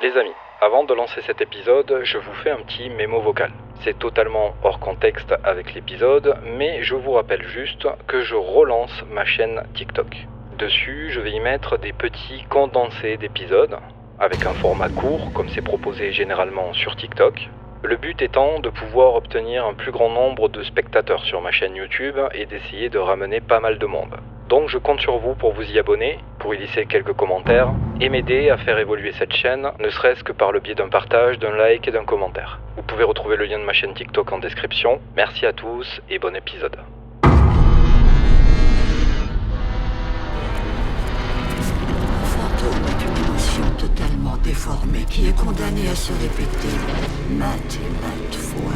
Les amis, avant de lancer cet épisode, je vous fais un petit mémo vocal. C'est totalement hors contexte avec l'épisode, mais je vous rappelle juste que je relance ma chaîne TikTok. Dessus, je vais y mettre des petits condensés d'épisodes, avec un format court, comme c'est proposé généralement sur TikTok. Le but étant de pouvoir obtenir un plus grand nombre de spectateurs sur ma chaîne YouTube et d'essayer de ramener pas mal de monde. Donc je compte sur vous pour vous y abonner, pour y laisser quelques commentaires et m'aider à faire évoluer cette chaîne, ne serait-ce que par le biais d'un partage, d'un like et d'un commentaire. Vous pouvez retrouver le lien de ma chaîne TikTok en description. Merci à tous et bon épisode. Fantôme est une émotion totalement déformée qui est condamnée à se répéter maintes et maintes fois.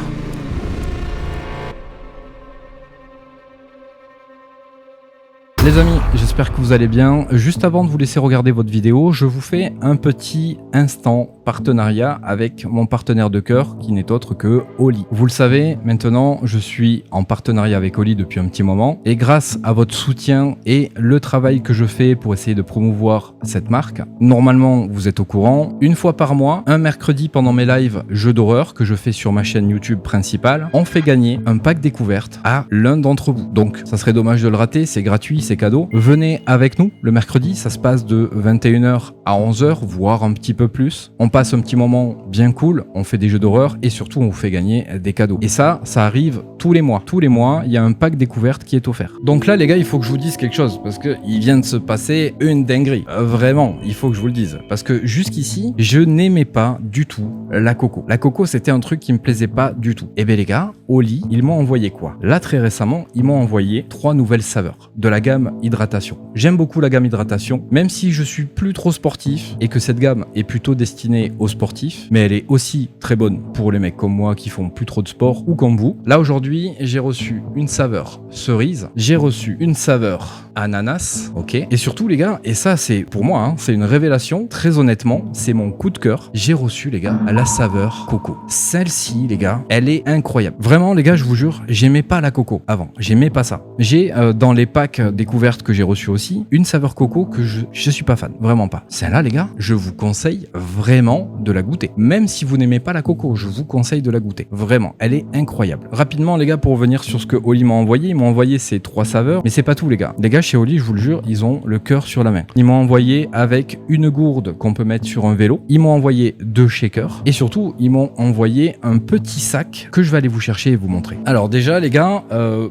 Les amis, j'espère que vous allez bien. Juste avant de vous laisser regarder votre vidéo, je vous fais un petit instant partenariat avec mon partenaire de cœur qui n'est autre que Oli. Vous le savez, maintenant je suis en partenariat avec Oli depuis un petit moment et grâce à votre soutien et le travail que je fais pour essayer de promouvoir cette marque, normalement vous êtes au courant, une fois par mois, un mercredi pendant mes lives jeux d'horreur que je fais sur ma chaîne YouTube principale, on fait gagner un pack découverte à l'un d'entre vous. Donc ça serait dommage de le rater, c'est gratuit, c'est cadeau. Venez avec nous le mercredi, ça se passe de 21h à 11h, voire un petit peu plus. On passe un petit moment bien cool, on fait des jeux d'horreur et surtout on vous fait gagner des cadeaux. Et ça arrive tous les mois. Tous les mois, il y a un pack découverte qui est offert. Donc là les gars, il faut que je vous dise quelque chose parce que il vient de se passer une dinguerie. Vraiment, il faut que je vous le dise. Parce que jusqu'ici, je n'aimais pas du tout la coco. La coco, c'était un truc qui me plaisait pas du tout. Et bien les gars, Oli, ils m'ont envoyé quoi? Là très récemment, ils m'ont envoyé 3 nouvelles saveurs de la gamme hydratation. J'aime beaucoup la gamme hydratation, même si je suis plus trop sportif et que cette gamme est plutôt destinée aux sportifs, mais elle est aussi très bonne pour les mecs comme moi qui font plus trop de sport ou comme vous. Là aujourd'hui, j'ai reçu une saveur cerise, j'ai reçu une saveur ananas, ok, et surtout les gars, et ça c'est pour moi, hein, c'est une révélation, très honnêtement, c'est mon coup de cœur, j'ai reçu les gars la saveur coco. Celle-ci les gars, elle est incroyable. Vraiment les gars, je vous jure, j'aimais pas la coco avant, j'aimais pas ça. J'ai dans les packs découvertes que j'ai reçu aussi, une saveur coco que je suis pas fan, vraiment pas. Celle-là les gars, je vous conseille vraiment de la goûter. Même si vous n'aimez pas la coco, je vous conseille de la goûter. Vraiment, elle est incroyable. Rapidement les gars, pour revenir sur ce que Oli m'a envoyé, ils m'ont envoyé ces 3 saveurs, mais c'est pas tout les gars. Les gars chez Oli, je vous le jure, ils ont le cœur sur la main. Ils m'ont envoyé avec une gourde qu'on peut mettre sur un vélo. Ils m'ont envoyé 2 shakers et surtout ils m'ont envoyé un petit sac que je vais aller vous chercher et vous montrer. Alors déjà les gars,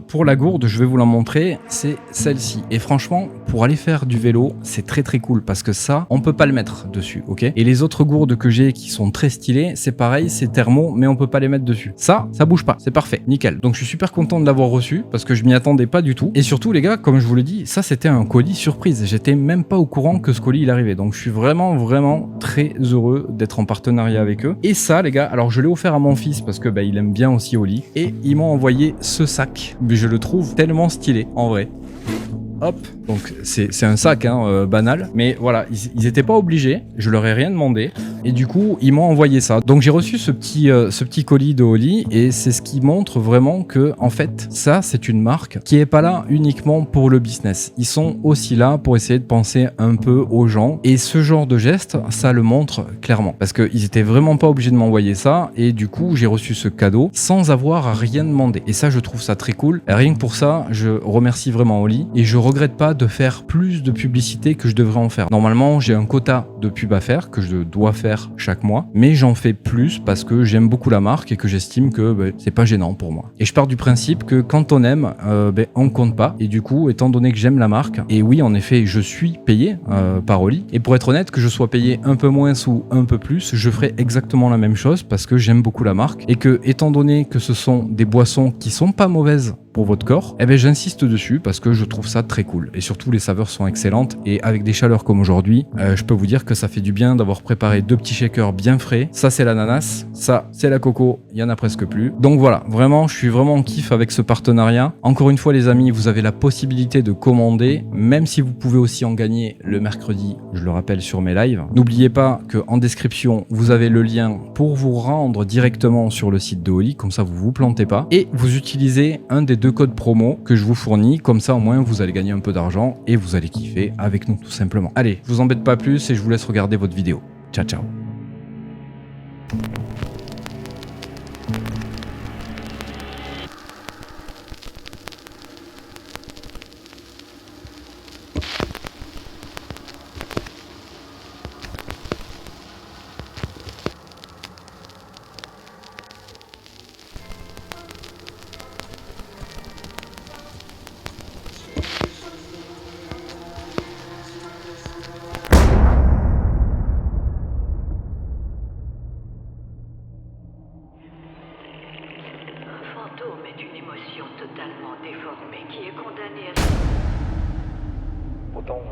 pour la gourde, je vais vous la montrer, c'est celle-ci. Et franchement, pour aller faire du vélo, c'est très très cool parce que ça, on peut pas le mettre dessus, ok? Et les autres gourdes que j'ai qui sont très stylées, c'est pareil, c'est thermo, mais on peut pas les mettre dessus. Ça bouge pas, c'est parfait, nickel. Donc je suis super content de l'avoir reçu parce que je m'y attendais pas du tout. Et surtout les gars, comme je vous le dis, ça c'était un colis surprise. J'étais même pas au courant que ce colis il arrivait. Donc je suis vraiment très heureux d'être en partenariat avec eux. Et ça les gars, alors je l'ai offert à mon fils parce que il aime bien aussi Oli. Et ils m'ont envoyé ce sac. Mais je le trouve tellement stylé en vrai. Hop, donc c'est un sac banal, mais voilà, ils étaient pas obligés, je leur ai rien demandé, et du coup ils m'ont envoyé ça. Donc j'ai reçu ce petit colis de Oli, et c'est ce qui montre vraiment que en fait ça c'est une marque qui est pas là uniquement pour le business. Ils sont aussi là pour essayer de penser un peu aux gens, et ce genre de geste, ça le montre clairement, parce qu'ils étaient vraiment pas obligés de m'envoyer ça, et du coup j'ai reçu ce cadeau sans avoir à rien demandé. Et ça je trouve ça très cool. Et rien que pour ça, je remercie vraiment Oli, et je regrette pas de faire plus de publicité que je devrais en faire. Normalement, j'ai un quota de pub à faire que je dois faire chaque mois, mais j'en fais plus parce que j'aime beaucoup la marque et que j'estime que c'est pas gênant pour moi. Et je pars du principe que quand on aime, on compte pas. Et du coup, étant donné que j'aime la marque, et oui, en effet, je suis payé par Oli. Et pour être honnête, que je sois payé un peu moins ou un peu plus, je ferai exactement la même chose parce que j'aime beaucoup la marque et que, étant donné que ce sont des boissons qui sont pas mauvaises pour votre corps, j'insiste dessus parce que je trouve ça très cool. Et surtout, les saveurs sont excellentes. Et avec des chaleurs comme aujourd'hui, je peux vous dire que ça fait du bien d'avoir préparé 2 petits shakers bien frais. Ça, c'est l'ananas. Ça, c'est la coco. Il y en a presque plus. Donc voilà, vraiment, je suis vraiment en kiff avec ce partenariat. Encore une fois, les amis, vous avez la possibilité de commander, même si vous pouvez aussi en gagner le mercredi, je le rappelle, sur mes lives. N'oubliez pas qu'en description, vous avez le lien pour vous rendre directement sur le site de Oli. Comme ça, vous vous plantez pas. Et vous utilisez un des 2 codes promo que je vous fournis. Comme ça, au moins, vous allez gagner un peu d'argent et vous allez kiffer avec nous, tout simplement. Allez, je vous embête pas plus et je vous laisse regarder votre vidéo. Ciao, ciao. J'entends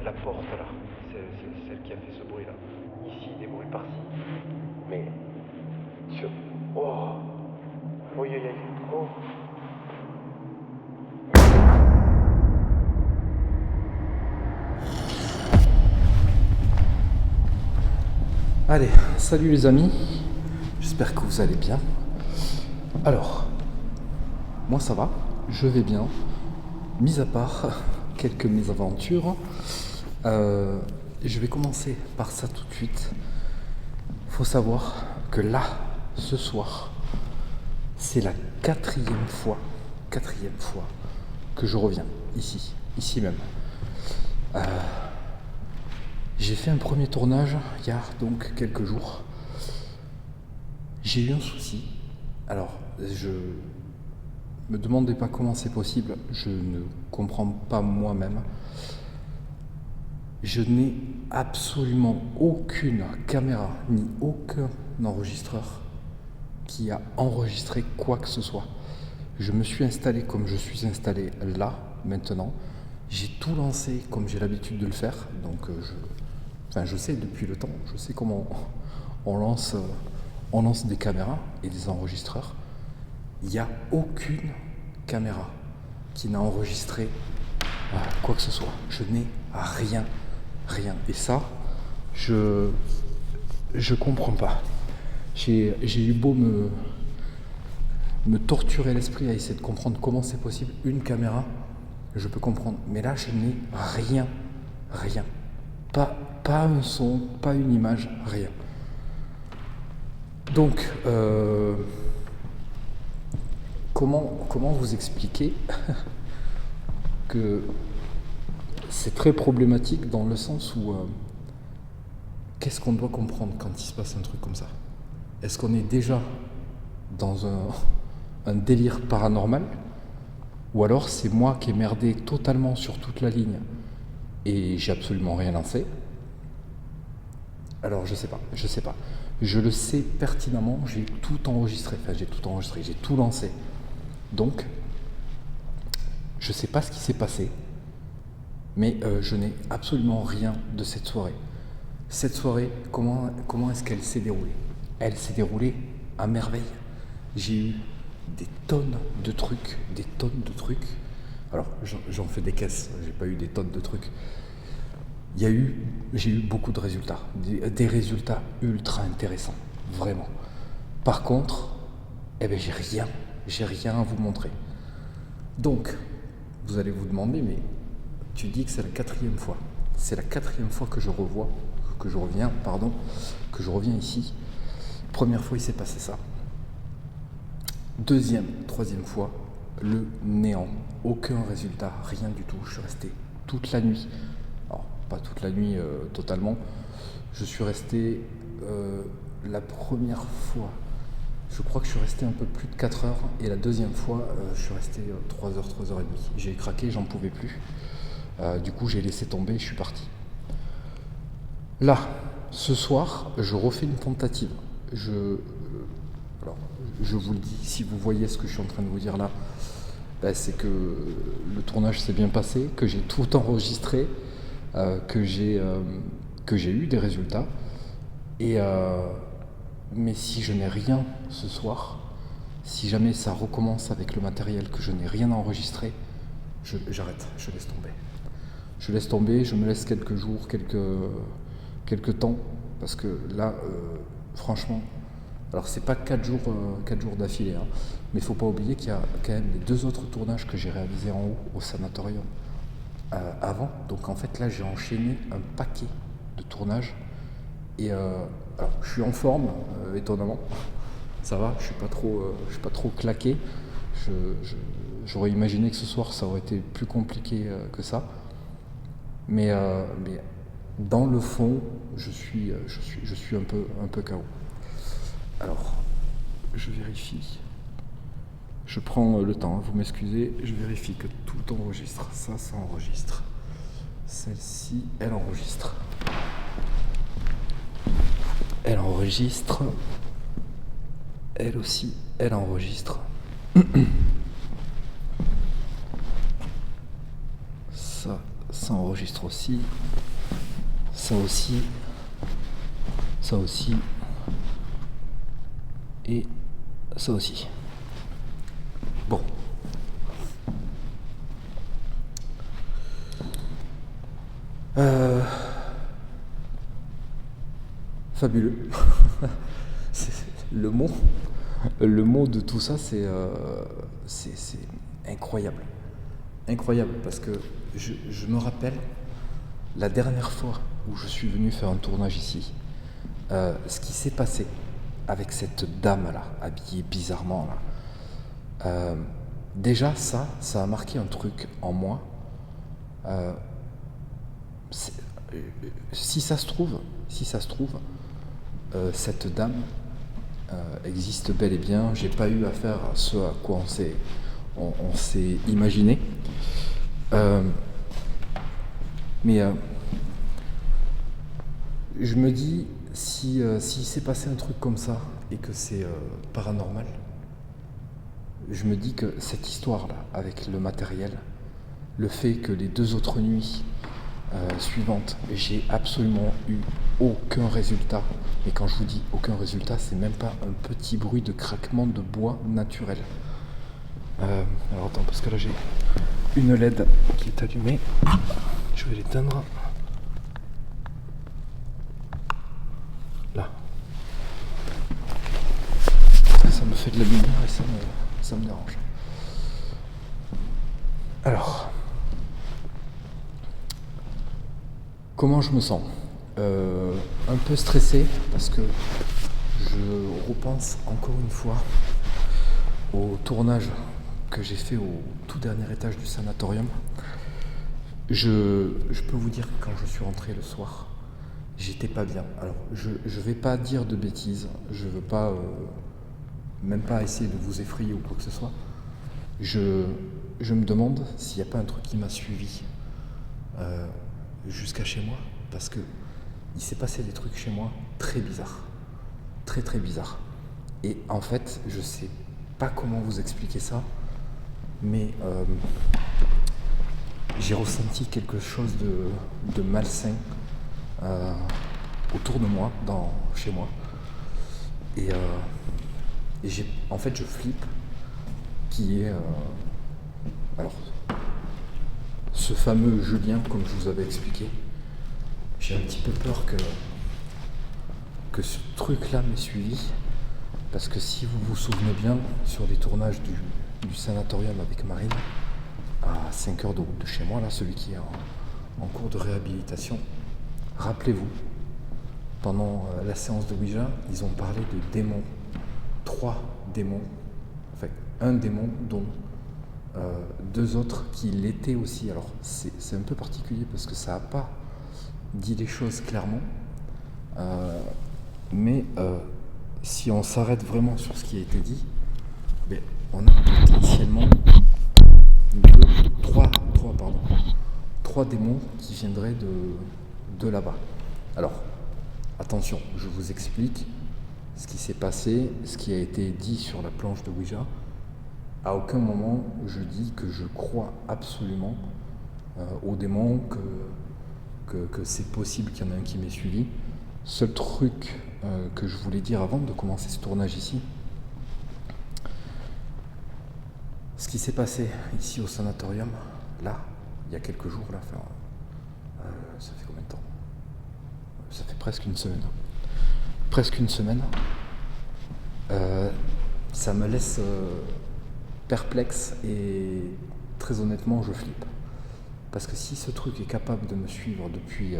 la porte là. C'est celle qui a fait ce bruit là. Ici, des bruits par-ci. Mais. Oh. Oh, aïe, aïe. Oh. Allez, salut les amis, j'espère que vous allez bien. Alors, moi ça va, je vais bien, mis à part quelques mésaventures. Je vais commencer par ça tout de suite. Faut savoir que là, ce soir, c'est la quatrième fois que je reviens ici même. J'ai fait un premier tournage il y a donc quelques jours. J'ai eu un souci. Alors, je me demandez pas comment c'est possible, je ne comprends pas moi-même. Je n'ai absolument aucune caméra ni aucun enregistreur qui a enregistré quoi que ce soit. Je me suis installé comme je suis installé là, maintenant. J'ai tout lancé comme j'ai l'habitude de le faire, donc je sais depuis le temps, je sais comment on lance des caméras et des enregistreurs. Il n'y a aucune caméra qui n'a enregistré quoi que ce soit. Je n'ai rien. Et ça, je comprends pas. J'ai eu beau me torturer l'esprit à essayer de comprendre comment c'est possible. Une caméra, je peux comprendre. Mais là, je n'ai rien. Pas un son, pas une image, rien. Donc, comment vous expliquer que c'est très problématique dans le sens où qu'est-ce qu'on doit comprendre quand il se passe un truc comme ça? Est-ce qu'on est déjà dans un délire paranormal? Ou alors c'est moi qui ai merdé totalement sur toute la ligne et j'ai absolument rien lancé? Alors je sais pas. Je le sais pertinemment, j'ai tout enregistré, j'ai tout lancé. Donc, je sais pas ce qui s'est passé, mais je n'ai absolument rien de cette soirée. Cette soirée, comment est-ce qu'elle s'est déroulée? Elle s'est déroulée à merveille. J'ai eu des tonnes de trucs. Alors, j'en fais des caisses, j'ai pas eu des tonnes de trucs. J'ai eu beaucoup de résultats, des résultats ultra intéressants, vraiment. Par contre, j'ai rien à vous montrer. Donc, vous allez vous demander, mais tu dis que c'est la quatrième fois. C'est la quatrième fois que je reviens ici. Première fois, il s'est passé ça. Deuxième, troisième fois, le néant. Aucun résultat, rien du tout. Je suis resté toute la nuit. Alors, pas toute la nuit totalement. Je suis resté la première fois, je crois que je suis resté un peu plus de 4 heures. Et la deuxième fois, je suis resté 3 heures, 3 heures et demie. J'ai craqué, j'en pouvais plus. Du coup, j'ai laissé tomber, je suis parti. Là, ce soir, je refais une tentative. Alors, je vous le dis, si vous voyez ce que je suis en train de vous dire là, c'est que le tournage s'est bien passé, que j'ai tout enregistré, que j'ai eu des résultats. Mais si je n'ai rien ce soir, si jamais ça recommence avec le matériel, que je n'ai rien enregistré, j'arrête, je laisse tomber. Je me laisse quelques jours, quelques temps, parce que là, franchement, alors c'est pas 4 jours d'affilée, hein, mais il faut pas oublier qu'il y a quand même les 2 autres tournages que j'ai réalisés en haut, au sanatorium, avant. Donc en fait là, j'ai enchaîné un paquet de tournages, et alors, je suis en forme, étonnamment, ça va, je suis pas trop claqué. J'aurais imaginé que ce soir ça aurait été plus compliqué que ça. Mais dans le fond, je suis un peu KO. Alors, je vérifie. Je prends le temps, vous m'excusez, je vérifie que tout enregistre. Ça enregistre. Celle-ci, elle enregistre. Elle enregistre. Elle aussi, elle enregistre. Ça enregistre. enregistre aussi. Ça aussi. Ça aussi. Et ça aussi. Bon. Fabuleux. Le mot de tout ça, c'est incroyable. Incroyable, parce que je me rappelle la dernière fois où je suis venu faire un tournage ici, ce qui s'est passé avec cette dame-là, habillée bizarrement, là. Déjà, ça a marqué un truc en moi. Si ça se trouve, cette dame existe bel et bien. J'ai pas eu affaire à ce à quoi on s'est imaginé. Mais je me dis, s'il s'est passé un truc comme ça et que c'est paranormal, je me dis que cette histoire-là, avec le matériel, le fait que les 2 autres nuits suivantes, j'ai absolument eu aucun résultat. Et quand je vous dis aucun résultat, c'est même pas un petit bruit de craquement de bois naturel. Alors attends, parce que là j'ai une LED qui est allumée. Je vais l'éteindre. Là. Ça me fait de la lumière et ça me dérange. Alors, comment je me sens ? Un peu stressé parce que je repense encore une fois au tournage que j'ai fait au tout dernier étage du sanatorium. Je peux vous dire que quand je suis rentré le soir, j'étais pas bien. Alors, je vais pas dire de bêtises, je veux pas, même pas essayer de vous effrayer ou quoi que ce soit. Je me demande s'il n'y a pas un truc qui m'a suivi jusqu'à chez moi, parce que il s'est passé des trucs chez moi très bizarres, très très bizarres. Et en fait, je sais pas comment vous expliquer ça, mais j'ai ressenti quelque chose de malsain autour de moi, chez moi. Et en fait, je flippe, qui est alors ce fameux Julien, comme je vous avais expliqué. J'ai un petit peu peur que ce truc-là m'ait suivi, parce que si vous vous souvenez bien, sur les tournages du sanatorium avec Marine, à 5 heures de route de chez moi, là, celui qui est en cours de réhabilitation, rappelez-vous, pendant la séance de Ouija, ils ont parlé de démons, 3 démons, enfin un démon dont 2 autres qui l'étaient aussi. Alors c'est un peu particulier parce que ça n'a pas dit les choses clairement, mais si on s'arrête vraiment sur ce qui a été dit, ben, on a potentiellement 3 démons qui viendraient de là-bas. Alors, attention, je vous explique ce qui s'est passé, ce qui a été dit sur la planche de Ouija. À aucun moment je dis que je crois absolument aux démons, que c'est possible qu'il y en ait un qui m'ait suivi. Seul truc que je voulais dire avant de commencer ce tournage ici, ce qui s'est passé ici au sanatorium, là, il y a quelques jours, là, ça fait combien de temps ? Ça fait presque une semaine. Presque une semaine. Ça me laisse perplexe et très honnêtement, je flippe. Parce que si ce truc est capable de me suivre depuis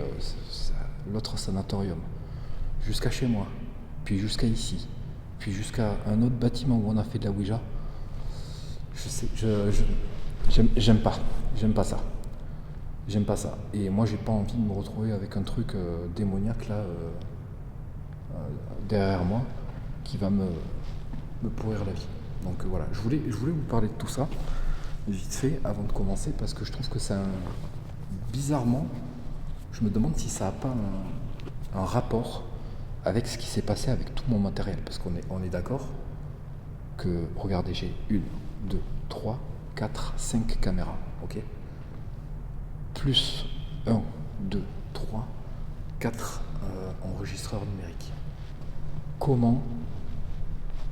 l'autre sanatorium, jusqu'à chez moi, puis jusqu'à ici, puis jusqu'à un autre bâtiment où on a fait de la Ouija, j'aime pas ça. J'aime pas ça. Et moi, j'ai pas envie de me retrouver avec un truc démoniaque là derrière moi qui va me pourrir la vie. Donc voilà, je voulais vous parler de tout ça vite fait avant de commencer, parce que je trouve que bizarrement, je me demande si ça n'a pas un rapport avec ce qui s'est passé avec tout mon matériel, parce qu'on est d'accord que, regardez, j'ai 1, 2, 3, 4, 5 caméras, ok ? Plus 1, 2, 3, 4 enregistreurs numériques. Comment,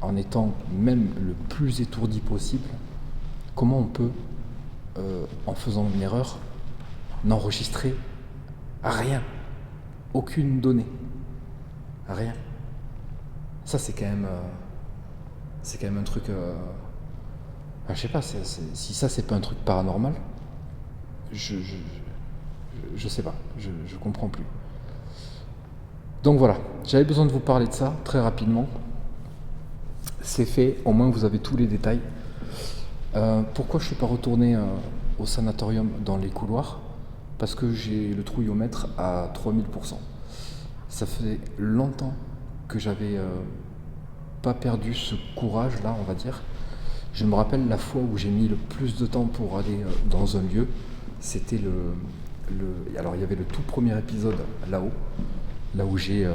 en étant même le plus étourdi possible, comment on peut, en faisant une erreur, n'enregistrer rien, aucune donnée, rien. Ça c'est quand même un truc, je sais pas, si ça c'est pas un truc paranormal, je sais pas, je comprends plus. Donc voilà, j'avais besoin de vous parler de ça très rapidement. C'est fait, au moins vous avez tous les détails. Pourquoi je ne suis pas retourné au sanatorium dans les couloirs? Parce que j'ai le trouillomètre à 3000%. Ça fait longtemps que j'avais pas perdu ce courage-là, on va dire. Je me rappelle la fois où j'ai mis le plus de temps pour aller dans un lieu. C'était alors il y avait le tout premier épisode là-haut, là où j'ai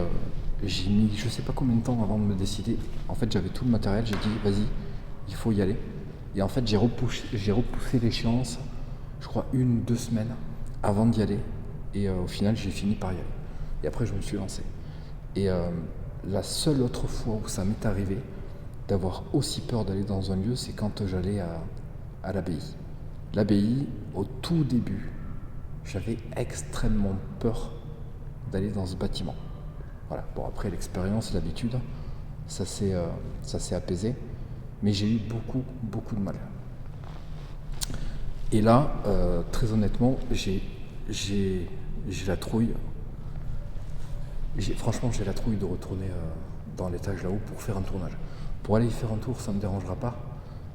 mis je sais pas combien de temps avant de me décider. En fait j'avais tout le matériel, j'ai dit vas-y, il faut y aller. Et en fait j'ai repoussé l'échéance, je crois 1-2 semaines avant d'y aller. Et au final j'ai fini par y aller. Et après je me suis lancé. Et la seule autre fois où ça m'est arrivé d'avoir aussi peur d'aller dans un lieu, c'est quand j'allais à l'abbaye. L'abbaye, au tout début, j'avais extrêmement peur d'aller dans ce bâtiment. Voilà. Bon, après l'expérience, l'habitude, ça s'est apaisé, mais j'ai eu beaucoup de mal. Et là, très honnêtement, j'ai la trouille. Franchement, j'ai la trouille de retourner dans l'étage là-haut pour faire un tournage. Pour aller y faire un tour, ça ne me dérangera pas,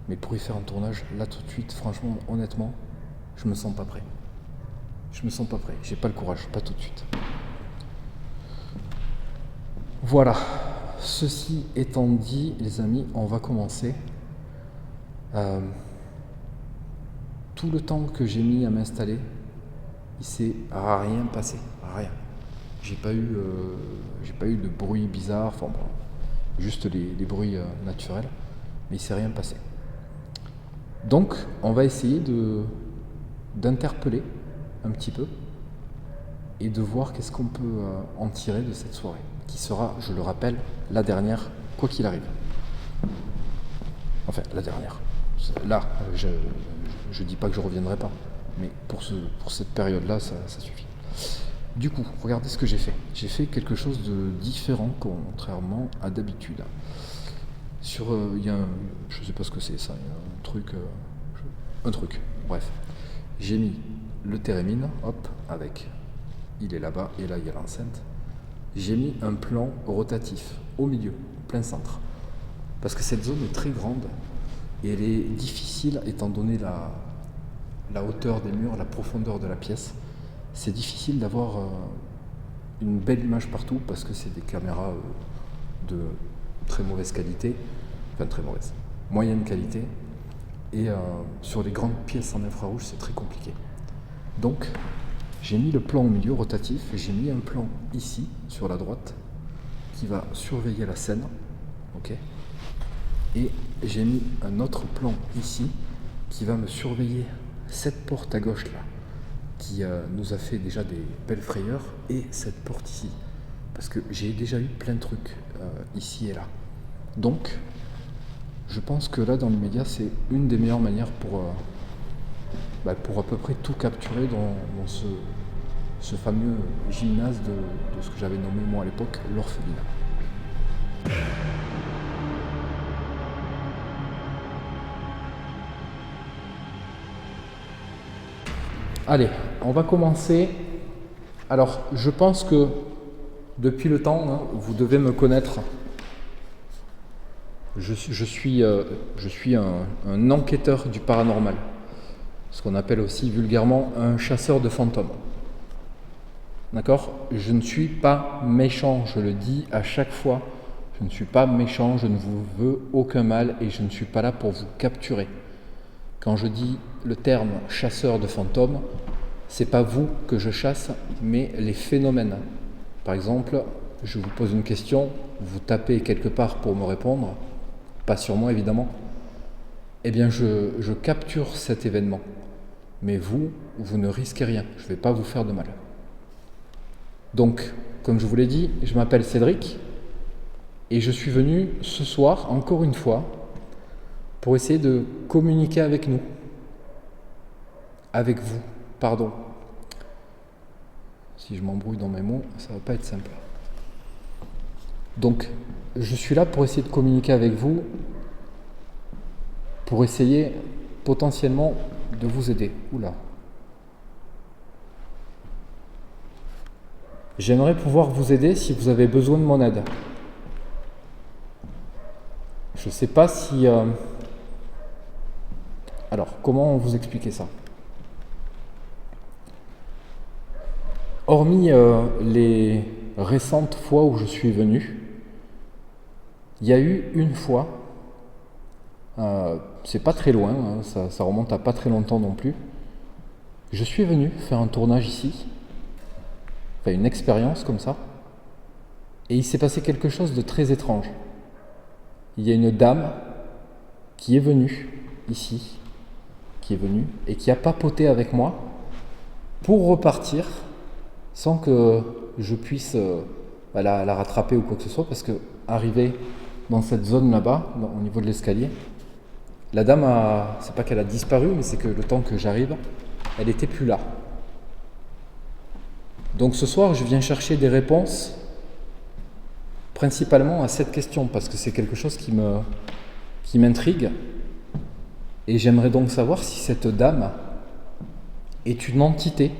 mais pour y faire un tournage, là tout de suite, franchement, honnêtement, je me sens pas prêt. J'ai pas le courage, pas tout de suite. Voilà, ceci étant dit, les amis, on va commencer. Tout le temps que j'ai mis à m'installer, il s'est rien passé, rien. J'ai pas eu de bruit bizarre, enfin bon, juste les bruits naturels, mais il s'est rien passé. Donc, on va essayer d'interpeller un petit peu et de voir qu'est-ce qu'on peut en tirer de cette soirée, qui sera, je le rappelle, la dernière, quoi qu'il arrive. Enfin, la dernière. Là, je dis pas que je reviendrai pas, mais pour cette période-là, ça suffit. Du coup, regardez ce que j'ai fait. J'ai fait quelque chose de différent, contrairement à d'habitude. Il y a je sais pas ce que c'est ça, il y a un truc, bref. J'ai mis le térémine, hop, avec, il est là-bas, et là il y a l'enceinte. J'ai mis un plan rotatif, au milieu, plein centre. Parce que cette zone est très grande, et elle est difficile, étant donné la hauteur des murs, la profondeur de la pièce. C'est difficile d'avoir une belle image partout, parce que c'est des caméras de très mauvaise qualité, enfin très mauvaise, moyenne qualité, et sur les grandes pièces en infrarouge c'est très compliqué. Donc j'ai mis le plan au milieu rotatif, j'ai mis un plan ici sur la droite qui va surveiller la scène, ok, et j'ai mis un autre plan ici qui va me surveiller cette porte à gauche là qui nous a fait déjà des belles frayeurs, et cette porte ici, parce que j'ai déjà eu plein de trucs ici et là. Donc je pense que là dans l'immédiat c'est une des meilleures manières pour à peu près tout capturer dans ce fameux gymnase de ce que j'avais nommé moi à l'époque l'orphelinat. Allez, on va commencer. Alors, je pense que depuis le temps, hein, vous devez me connaître. Je suis un enquêteur du paranormal, ce qu'on appelle aussi vulgairement un chasseur de fantômes. D'accord ? Je ne suis pas méchant, je le dis à chaque fois. Je ne suis pas méchant, je ne vous veux aucun mal et je ne suis pas là pour vous capturer. Quand je dis le terme chasseur de fantômes, c'est pas vous que je chasse, mais les phénomènes. Par exemple, je vous pose une question, vous tapez quelque part pour me répondre, pas sur moi évidemment, eh bien je capture cet événement. Mais vous, vous ne risquez rien, je ne vais pas vous faire de mal. Donc, comme je vous l'ai dit, je m'appelle Cédric et je suis venu ce soir, encore une fois, pour essayer de communiquer avec nous. Avec vous, pardon. Si je m'embrouille dans mes mots, ça va pas être simple. Donc, je suis là pour essayer de communiquer avec vous, pour essayer potentiellement de vous aider. Oula. J'aimerais pouvoir vous aider si vous avez besoin de mon aide. Je ne sais pas si... Alors, comment vous expliquer ça ? Hormis les récentes fois où je suis venu, il y a eu une fois, c'est pas très loin, hein, ça remonte à pas très longtemps non plus, je suis venu faire un tournage ici, enfin une expérience comme ça, et il s'est passé quelque chose de très étrange. Il y a une dame qui est venue ici, et qui a papoté avec moi pour repartir sans que je puisse la rattraper ou quoi que ce soit, parce que arrivé dans cette zone là-bas, au niveau de l'escalier, la dame c'est pas qu'elle a disparu, mais c'est que le temps que j'arrive, elle était plus là. Donc ce soir, je viens chercher des réponses principalement à cette question, parce que c'est quelque chose qui m'intrigue, et j'aimerais donc savoir si cette dame est une entité.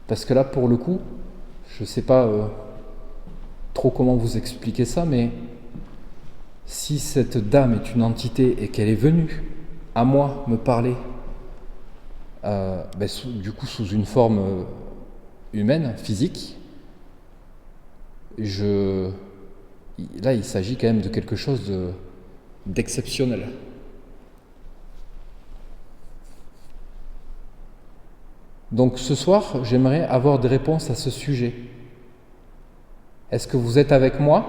Parce que là, pour le coup, je ne sais pas trop comment vous expliquer ça, mais si cette dame est une entité et qu'elle est venue à moi me parler, du coup sous une forme humaine, physique, là il s'agit quand même de quelque chose d'exceptionnel. Donc ce soir, j'aimerais avoir des réponses à ce sujet. Est-ce que vous êtes avec moi ?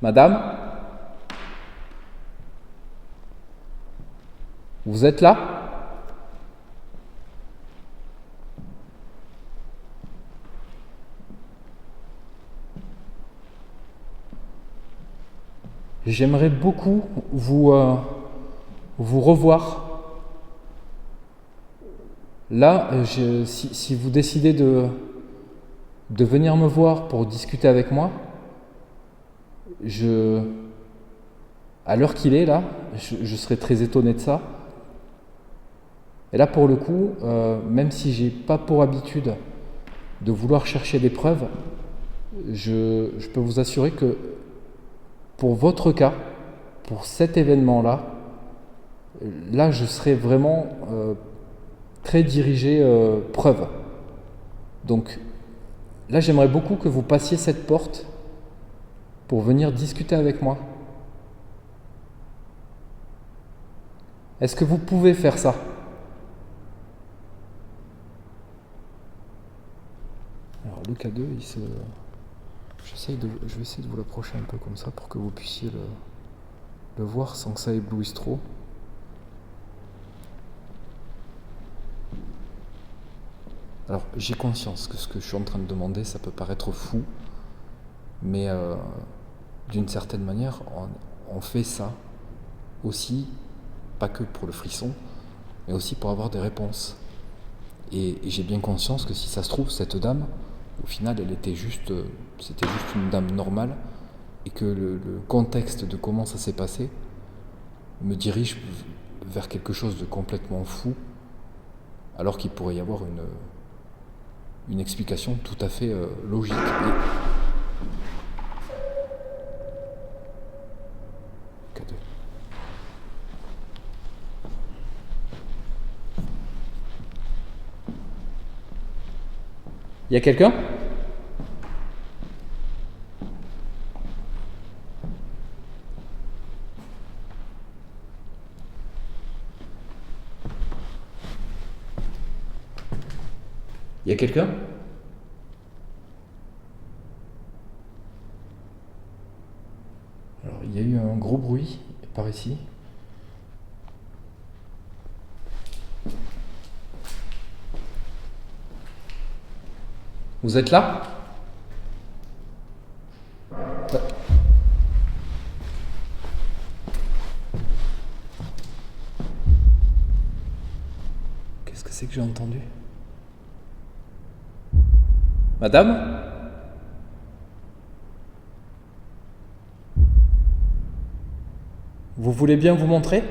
Madame ? Vous êtes là ? J'aimerais beaucoup vous revoir. Là, si vous décidez de venir me voir pour discuter avec moi, à l'heure qu'il est là, je serais très étonné de ça. Et là, pour le coup, même si j'ai pas pour habitude de vouloir chercher des preuves, je peux vous assurer que pour votre cas, pour cet événement-là, là, je serais vraiment très dirigé preuve. Donc là, j'aimerais beaucoup que vous passiez cette porte pour venir discuter avec moi. Est-ce que vous pouvez faire ça ? Alors Lucas 2, je vais essayer de vous l'approcher un peu comme ça pour que vous puissiez le voir sans que ça éblouisse trop. Alors j'ai conscience que ce que je suis en train de demander, ça peut paraître fou, mais d'une certaine manière, on fait ça aussi, pas que pour le frisson, mais aussi pour avoir des réponses. Et j'ai bien conscience que si ça se trouve, cette dame, au final, c'était juste une dame normale, et que le contexte de comment ça s'est passé me dirige vers quelque chose de complètement fou, alors qu'il pourrait y avoir une explication tout à fait logique. K2. Il y a quelqu'un ? Il y a quelqu'un ? Par ici. Vous êtes là ? Qu'est-ce que c'est que j'ai entendu ? Madame ? Vous voulez bien vous montrer ?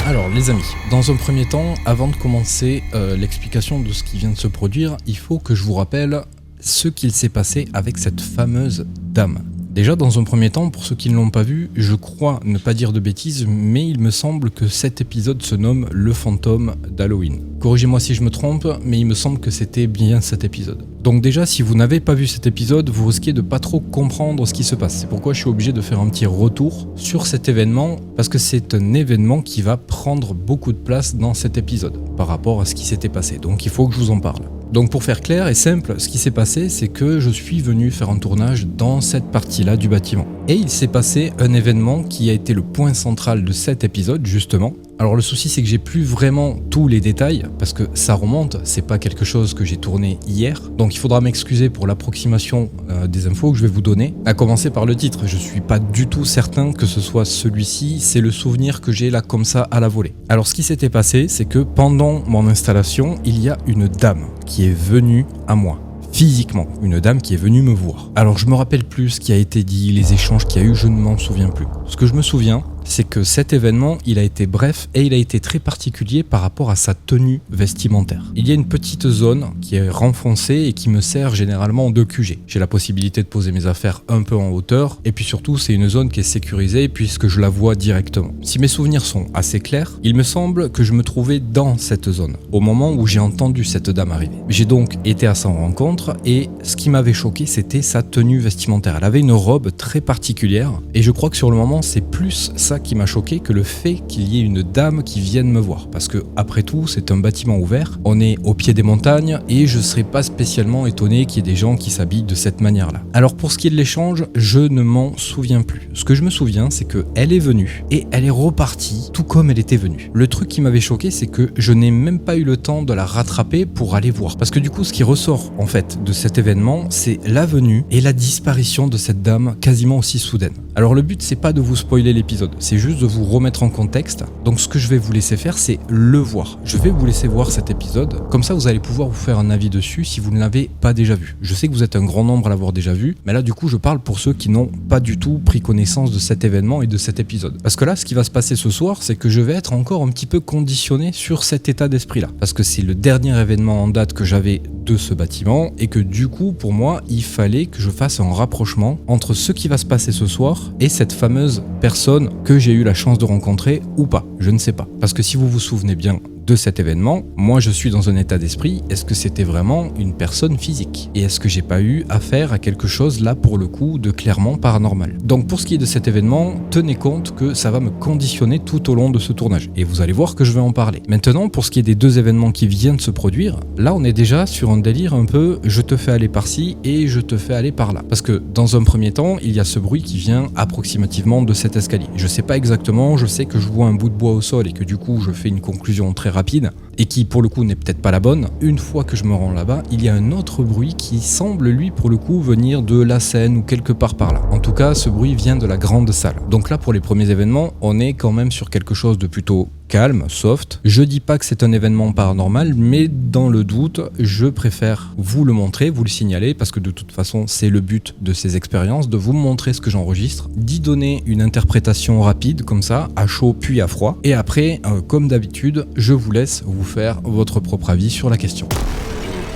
Alors les amis, dans un premier temps, avant de commencer l'explication de ce qui vient de se produire, il faut que je vous rappelle ce qu'il s'est passé avec cette fameuse dame. Déjà, dans un premier temps, pour ceux qui ne l'ont pas vu, je crois ne pas dire de bêtises, mais il me semble que cet épisode se nomme Le Fantôme d'Halloween. Corrigez-moi si je me trompe, mais il me semble que c'était bien cet épisode. Donc déjà, si vous n'avez pas vu cet épisode, vous risquez de pas trop comprendre ce qui se passe. C'est pourquoi je suis obligé de faire un petit retour sur cet événement, parce que c'est un événement qui va prendre beaucoup de place dans cet épisode, par rapport à ce qui s'était passé. Donc il faut que je vous en parle. Donc pour faire clair et simple, ce qui s'est passé, c'est que je suis venu faire un tournage dans cette partie-là du bâtiment. Et il s'est passé un événement qui a été le point central de cet épisode, justement. Alors le souci, c'est que j'ai plus vraiment tous les détails, parce que ça remonte, c'est pas quelque chose que j'ai tourné hier. Donc il faudra m'excuser pour l'approximation des infos que je vais vous donner. À commencer par le titre, je suis pas du tout certain que ce soit celui-ci, c'est le souvenir que j'ai là comme ça à la volée. Alors ce qui s'était passé, c'est que pendant mon installation, il y a une dame qui est venue à moi. Physiquement, une dame qui est venue me voir. Alors je me rappelle plus ce qui a été dit, les échanges qu'il y a eu, je ne m'en souviens plus. Ce que je me souviens, c'est que cet événement, il a été bref et il a été très particulier par rapport à sa tenue vestimentaire. Il y a une petite zone qui est renfoncée et qui me sert généralement de QG. J'ai la possibilité de poser mes affaires un peu en hauteur et puis surtout c'est une zone qui est sécurisée puisque je la vois directement. Si mes souvenirs sont assez clairs, il me semble que je me trouvais dans cette zone au moment où j'ai entendu cette dame arriver. J'ai donc été à sa rencontre et ce qui m'avait choqué, c'était sa tenue vestimentaire. Elle avait une robe très particulière et je crois que sur le moment c'est plus ça qui m'a choqué que le fait qu'il y ait une dame qui vienne me voir. Parce que, après tout, c'est un bâtiment ouvert, on est au pied des montagnes et je serais pas spécialement étonné qu'il y ait des gens qui s'habillent de cette manière-là. Alors pour ce qui est de l'échange, je ne m'en souviens plus. Ce que je me souviens, c'est qu'elle est venue et elle est repartie tout comme elle était venue. Le truc qui m'avait choqué, c'est que je n'ai même pas eu le temps de la rattraper pour aller voir. Parce que du coup, ce qui ressort en fait de cet événement, c'est la venue et la disparition de cette dame quasiment aussi soudaine. Alors le but, c'est pas de vous spoiler l'épisode, c'est juste de vous remettre en contexte. Donc ce que je vais vous laisser faire, c'est le voir. Je vais vous laisser voir cet épisode, comme ça vous allez pouvoir vous faire un avis dessus si vous ne l'avez pas déjà vu. Je sais que vous êtes un grand nombre à l'avoir déjà vu, mais là du coup je parle pour ceux qui n'ont pas du tout pris connaissance de cet événement et de cet épisode. Parce que là, ce qui va se passer ce soir, c'est que je vais être encore un petit peu conditionné sur cet état d'esprit-là. Parce que c'est le dernier événement en date que j'avais de ce bâtiment et que du coup, pour moi, il fallait que je fasse un rapprochement entre ce qui va se passer ce soir et cette fameuse personne que j'ai eu la chance de rencontrer ou pas, je ne sais pas. Parce que si vous vous souvenez bien de cet événement, moi je suis dans un état d'esprit, est-ce que c'était vraiment une personne physique? Et est-ce que j'ai pas eu affaire à quelque chose là pour le coup de clairement paranormal? Donc pour ce qui est de cet événement, tenez compte que ça va me conditionner tout au long de ce tournage. Et vous allez voir que je vais en parler. Maintenant, pour ce qui est des deux événements qui viennent de se produire, là on est déjà sur un délire un peu je te fais aller par-ci et je te fais aller par-là. Parce que dans un premier temps, il y a ce bruit qui vient approximativement de cet escalier. Je sais pas exactement, je sais que je vois un bout de bois au sol et que du coup je fais une conclusion très rapide et qui pour le coup n'est peut-être pas la bonne. Une fois que je me rends là-bas, il y a un autre bruit qui semble lui pour le coup venir de la scène ou quelque part par là. En tout cas, ce bruit vient de la grande salle. Donc là, pour les premiers événements, on est quand même sur quelque chose de plutôt calme, soft. Je dis pas que c'est un événement paranormal, mais dans le doute, je préfère vous le montrer, vous le signaler, parce que de toute façon, c'est le but de ces expériences, de vous montrer ce que j'enregistre, d'y donner une interprétation rapide, comme ça, à chaud puis à froid. Et après, comme d'habitude, je vous laisse vous faire votre propre avis sur la question.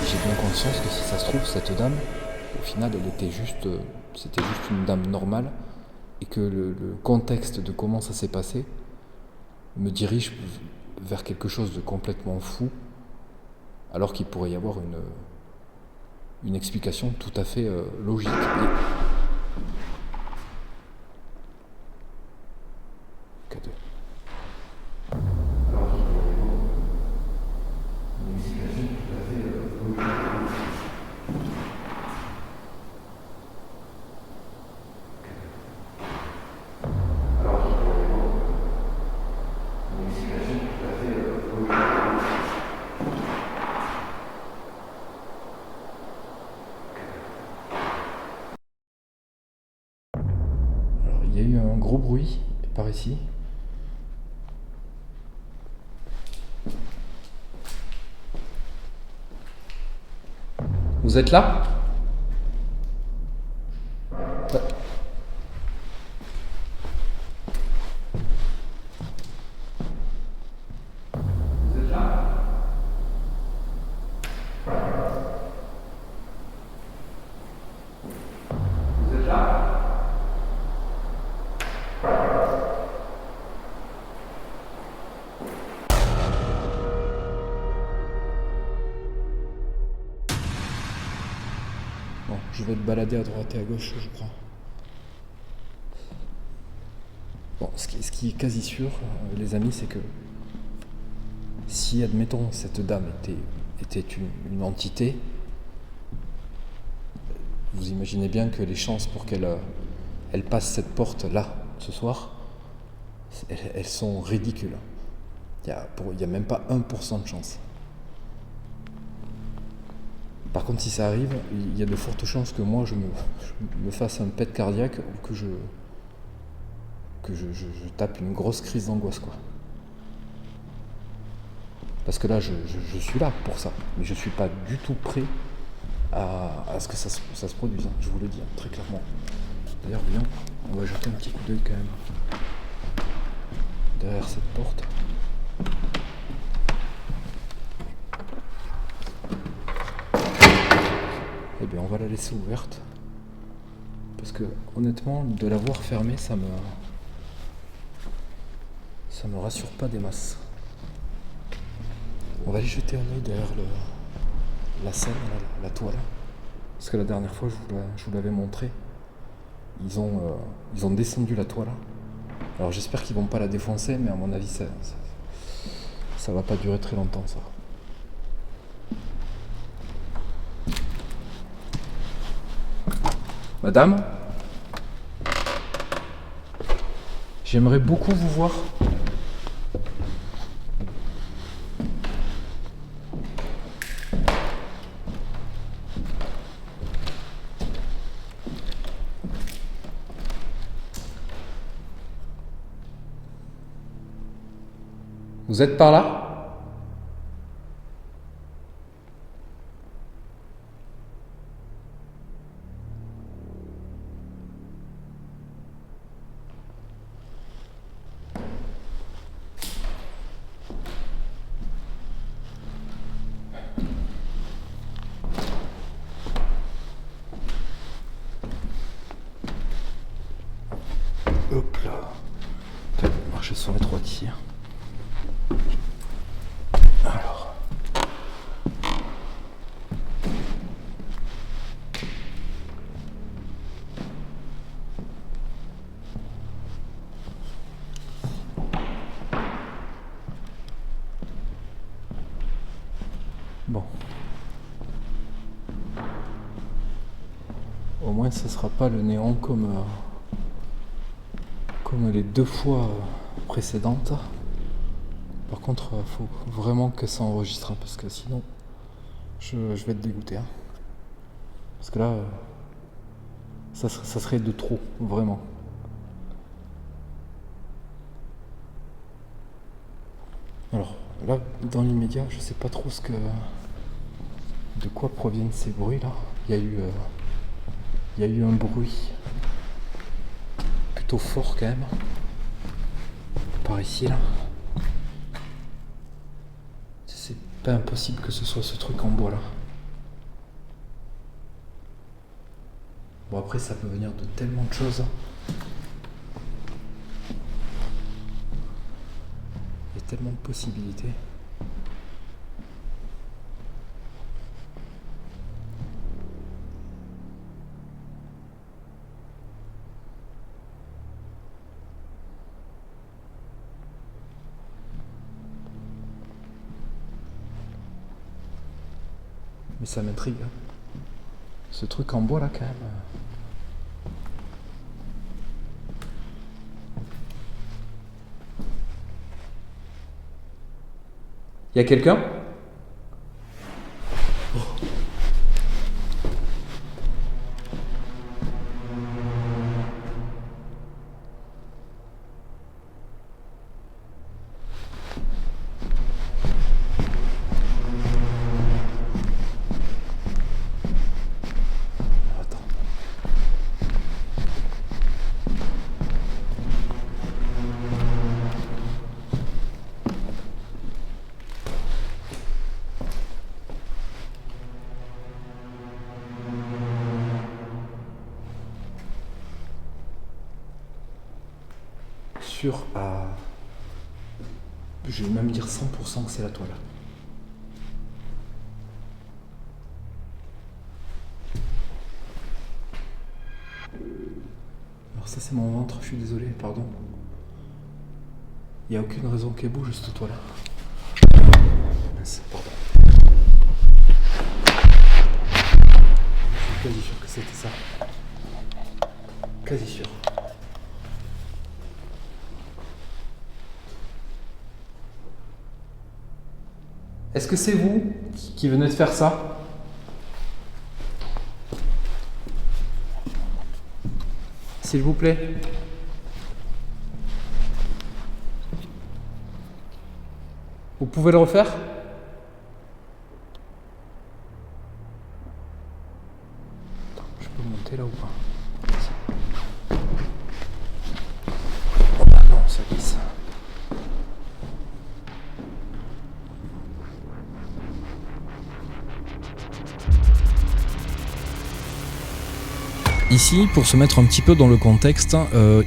J'ai bien conscience que si ça se trouve, cette dame, au final, c'était juste une dame normale, et que le contexte de comment ça s'est passé me dirige vers quelque chose de complètement fou, alors qu'il pourrait y avoir une explication tout à fait logique. Alors qu'il pourrait y avoir une explication tout à y a eu un gros bruit par ici. Vous êtes là? Ouais. Vous êtes là? Vous êtes là? Bon, je vais te balader à droite et à gauche, je crois. Bon, ce qui est quasi sûr, les amis, c'est que si, admettons, cette dame était une entité, vous imaginez bien que les chances pour qu'elle passe cette porte-là, ce soir, elles sont ridicules. Il n'y a même pas 1% de chance. Par contre, si ça arrive, il y a de fortes chances que moi, je me fasse un pet cardiaque ou que je tape une grosse crise d'angoisse, quoi. Parce que là, je suis là pour ça, mais je suis pas du tout prêt à ce que ça se produise, hein, je vous le dis, hein, très clairement. D'ailleurs, viens, on va jeter un petit coup d'œil quand même derrière cette porte. Eh bien, on va la laisser ouverte. Parce que, honnêtement, de l'avoir fermée, ça me rassure pas des masses. On va aller jeter un œil derrière la scène, la toile. Parce que la dernière fois, je vous l'avais montré. Ils ont descendu la toile. Alors j'espère qu'ils vont pas la défoncer, mais à mon avis, ça va pas durer très longtemps, ça. Madame, j'aimerais beaucoup vous voir. Vous êtes par là ? Hop là. Peut-être marcher sur les 3 tirs. Alors. Bon. Au moins, ce sera pas le néant comme les 2 fois précédentes. Par contre, il faut vraiment que ça enregistre, hein, parce que sinon, je vais être dégoûté. Hein. Parce que là, ça serait de trop, vraiment. Alors, là, dans l'immédiat, je sais pas trop de quoi proviennent ces bruits-là. Il y a eu un bruit plutôt fort quand même. Par ici, là. C'est pas impossible que ce soit ce truc en bois là. Bon, après, ça peut venir de tellement de choses. Il y a tellement de possibilités. Mais ça m'intrigue. Hein. Ce truc en bois là quand même. Y a quelqu'un ? sûr à... Je vais même dire 100% que c'est la toile. Alors ça c'est mon ventre, je suis désolé, pardon. Il n'y a aucune raison qu'elle bouge cette toile. Mince, pardon. Je suis quasi sûr que c'était ça. Quasi sûr. Est-ce que c'est vous qui venez de faire ça? S'il vous plaît. Vous pouvez le refaire? Attends, je peux monter là ou pas? Oh bah non, ça glisse. Ici, pour se mettre un petit peu dans le contexte,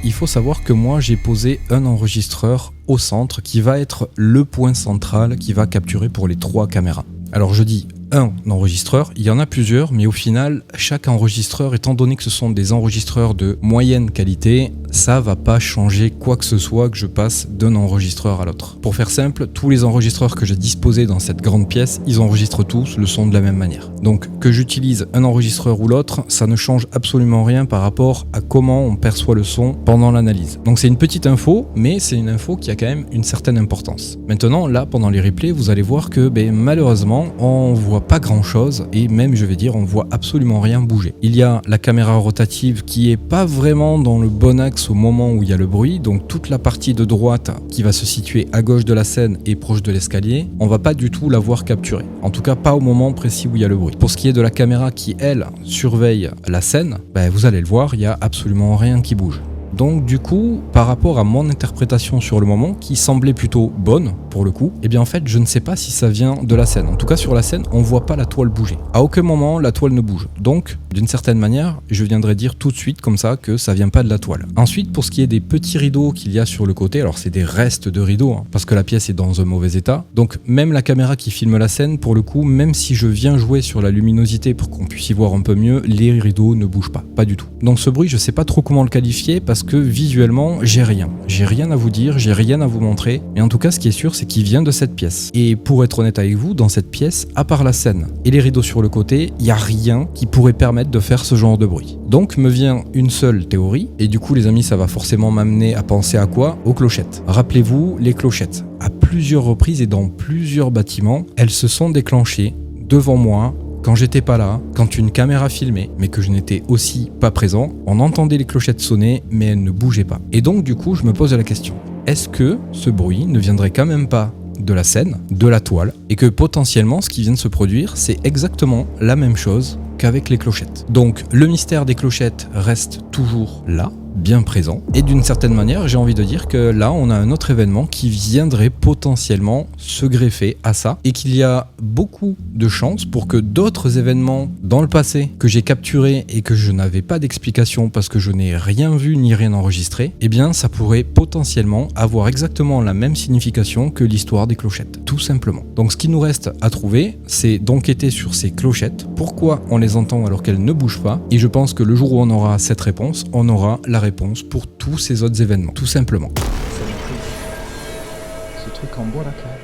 il faut savoir que moi j'ai posé un enregistreur au centre qui va être le point central qui va capturer pour les 3 caméras. Alors je dis un enregistreur, il y en a plusieurs, mais au final, chaque enregistreur, étant donné que ce sont des enregistreurs de moyenne qualité, ça va pas changer quoi que ce soit que je passe d'un enregistreur à l'autre. Pour faire simple, tous les enregistreurs que j'ai disposés dans cette grande pièce, ils enregistrent tous le son de la même manière. Donc que j'utilise un enregistreur ou l'autre, ça ne change absolument rien par rapport à comment on perçoit le son pendant l'analyse. Donc c'est une petite info, mais c'est une info qui a quand même une certaine importance. Maintenant, là, pendant les replays, vous allez voir que malheureusement, on voit pas grand chose et même je vais dire on voit absolument rien bouger. Il y a la caméra rotative qui est pas vraiment dans le bon axe au moment où il y a le bruit, donc toute la partie de droite qui va se situer à gauche de la scène et proche de l'escalier, on va pas du tout la voir capturée. En tout cas pas au moment précis où il y a le bruit. Pour ce qui est de la caméra qui elle surveille la scène, vous allez le voir, il y a absolument rien qui bouge. Donc du coup, par rapport à mon interprétation sur le moment, qui semblait plutôt bonne pour le coup, en fait je ne sais pas si ça vient de la scène. En tout cas sur la scène, on voit pas la toile bouger. À aucun moment la toile ne bouge. Donc d'une certaine manière, je viendrai dire tout de suite comme ça que ça vient pas de la toile. Ensuite, pour ce qui est des petits rideaux qu'il y a sur le côté, alors c'est des restes de rideaux, parce que la pièce est dans un mauvais état. Donc même la caméra qui filme la scène, pour le coup, même si je viens jouer sur la luminosité pour qu'on puisse y voir un peu mieux, les rideaux ne bougent pas du tout. Donc ce bruit, je sais pas trop comment le qualifier parce que visuellement, j'ai rien à vous dire, j'ai rien à vous montrer, mais en tout cas ce qui est sûr c'est qu'il vient de cette pièce. Et pour être honnête avec vous, dans cette pièce, à part la scène et les rideaux sur le côté, il n'y a rien qui pourrait permettre de faire ce genre de bruit. Donc me vient une seule théorie, et du coup les amis ça va forcément m'amener à penser à quoi? Aux clochettes. Rappelez-vous, les clochettes, à plusieurs reprises et dans plusieurs bâtiments, elles se sont déclenchées devant moi, quand j'étais pas là, quand une caméra filmait, mais que je n'étais aussi pas présent, on entendait les clochettes sonner, mais elles ne bougeaient pas. Et donc du coup, je me pose la question, est-ce que ce bruit ne viendrait quand même pas de la scène, de la toile, et que potentiellement ce qui vient de se produire, c'est exactement la même chose qu'avec les clochettes. Donc le mystère des clochettes reste toujours là, bien présent, et d'une certaine manière j'ai envie de dire que là on a un autre événement qui viendrait potentiellement se greffer à ça, et qu'il y a beaucoup de chances pour que d'autres événements dans le passé que j'ai capturés et que je n'avais pas d'explication parce que je n'ai rien vu ni rien enregistré, ça pourrait potentiellement avoir exactement la même signification que l'histoire des clochettes, tout simplement. Donc ce qu'il nous reste à trouver, c'est d'enquêter sur ces clochettes, pourquoi on les entend alors qu'elles ne bougent pas, et je pense que le jour où on aura cette réponse, on aura la réponse pour tous ces autres événements, tout simplement. Ce truc en bois là, quand même.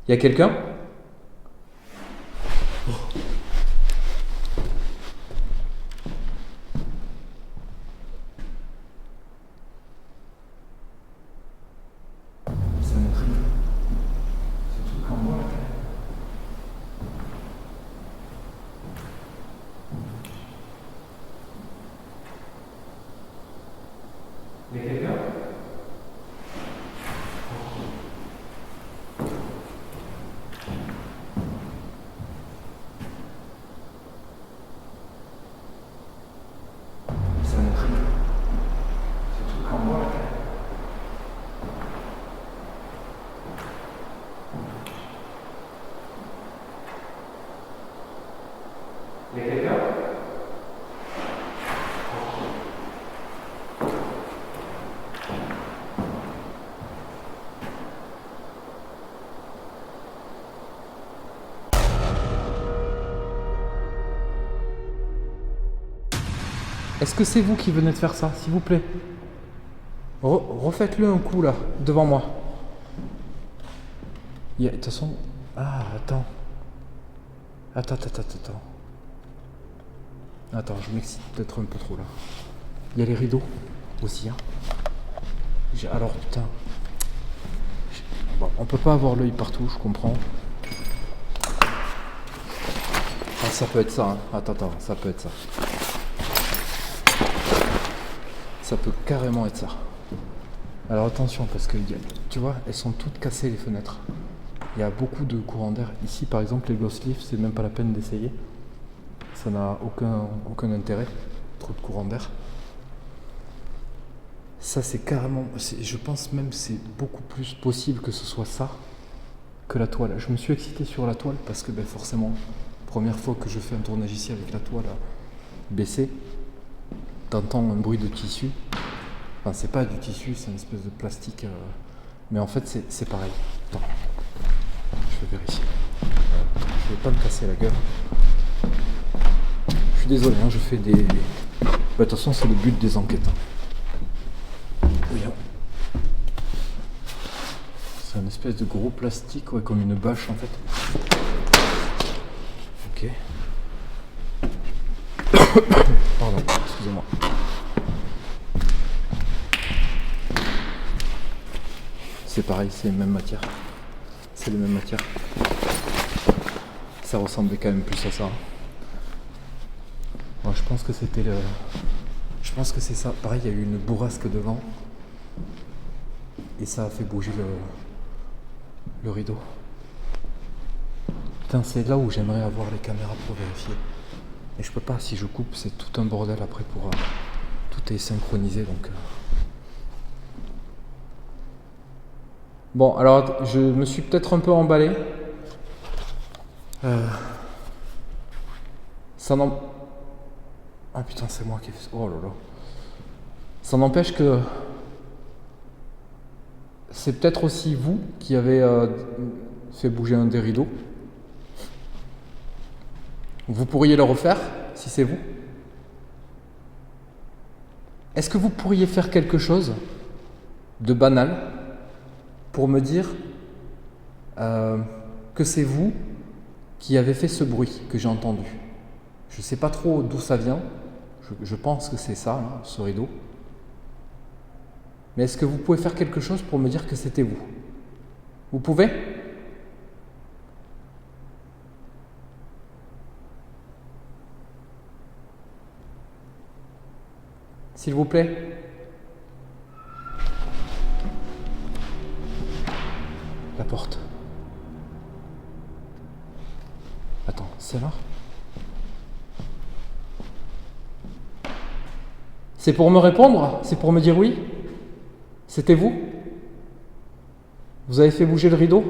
Y a quelqu'un? Il y a quelqu'un? Est-ce que c'est vous qui venez de faire ça, s'il vous plaît? Refaites-le un coup là, devant moi. De toute façon... Ah, attends. Attends. Attends, je m'excite peut-être un peu trop là. Il y a les rideaux aussi. Hein. Alors putain. Bon, on peut pas avoir l'œil partout, je comprends. Ah, ça peut être ça. Hein. Attends, ça peut être ça. Ça peut carrément être ça. Alors attention parce que tu vois, elles sont toutes cassées les fenêtres. Il y a beaucoup de courant d'air. Ici par exemple les gloss lifts, c'est même pas la peine d'essayer. Ça n'a aucun intérêt. Trop de courant d'air. Ça c'est carrément, je pense même que c'est beaucoup plus possible que ce soit ça que la toile. Je me suis excité sur la toile parce que forcément, première fois que je fais un tournage ici avec la toile baissée, t'entends un bruit de tissu. Enfin, c'est pas du tissu, c'est une espèce de plastique. Mais en fait, c'est pareil. Attends, je vais vérifier. Je vais pas me casser la gueule. Je suis désolé, hein, je fais des... De toute façon, c'est le but des enquêtes. Oui, hein. C'est un espèce de gros plastique, ouais, comme une bâche en fait. Ok. Pardon, excusez-moi. C'est pareil, c'est les mêmes matières. C'est les mêmes matières. Ça ressemblait quand même plus à ça. Moi, je pense que c'était le... Je pense que c'est ça. Pareil, il y a eu une bourrasque devant. Et ça a fait bouger le rideau. Putain, c'est là où j'aimerais avoir les caméras pour vérifier. Et je peux pas, si je coupe, c'est tout un bordel après pour... tout est synchronisé, donc... Bon, alors, je me suis peut-être un peu emballé. Ça n'en... Ah putain, c'est moi qui ai fait ça. Oh là là. Ça n'empêche que... C'est peut-être aussi vous qui avez fait bouger un des rideaux. Vous pourriez le refaire, si c'est vous. Est-ce que vous pourriez faire quelque chose de banal pour me dire que c'est vous qui avez fait ce bruit que j'ai entendu? Je ne sais pas trop d'où ça vient. Je pense que c'est ça, hein, ce rideau. Mais est-ce que vous pouvez faire quelque chose pour me dire que c'était vous? Vous pouvez? S'il vous plaît? La porte. Attends, c'est là? C'est pour me répondre? C'est pour me dire oui? C'était vous? Vous avez fait bouger le rideau?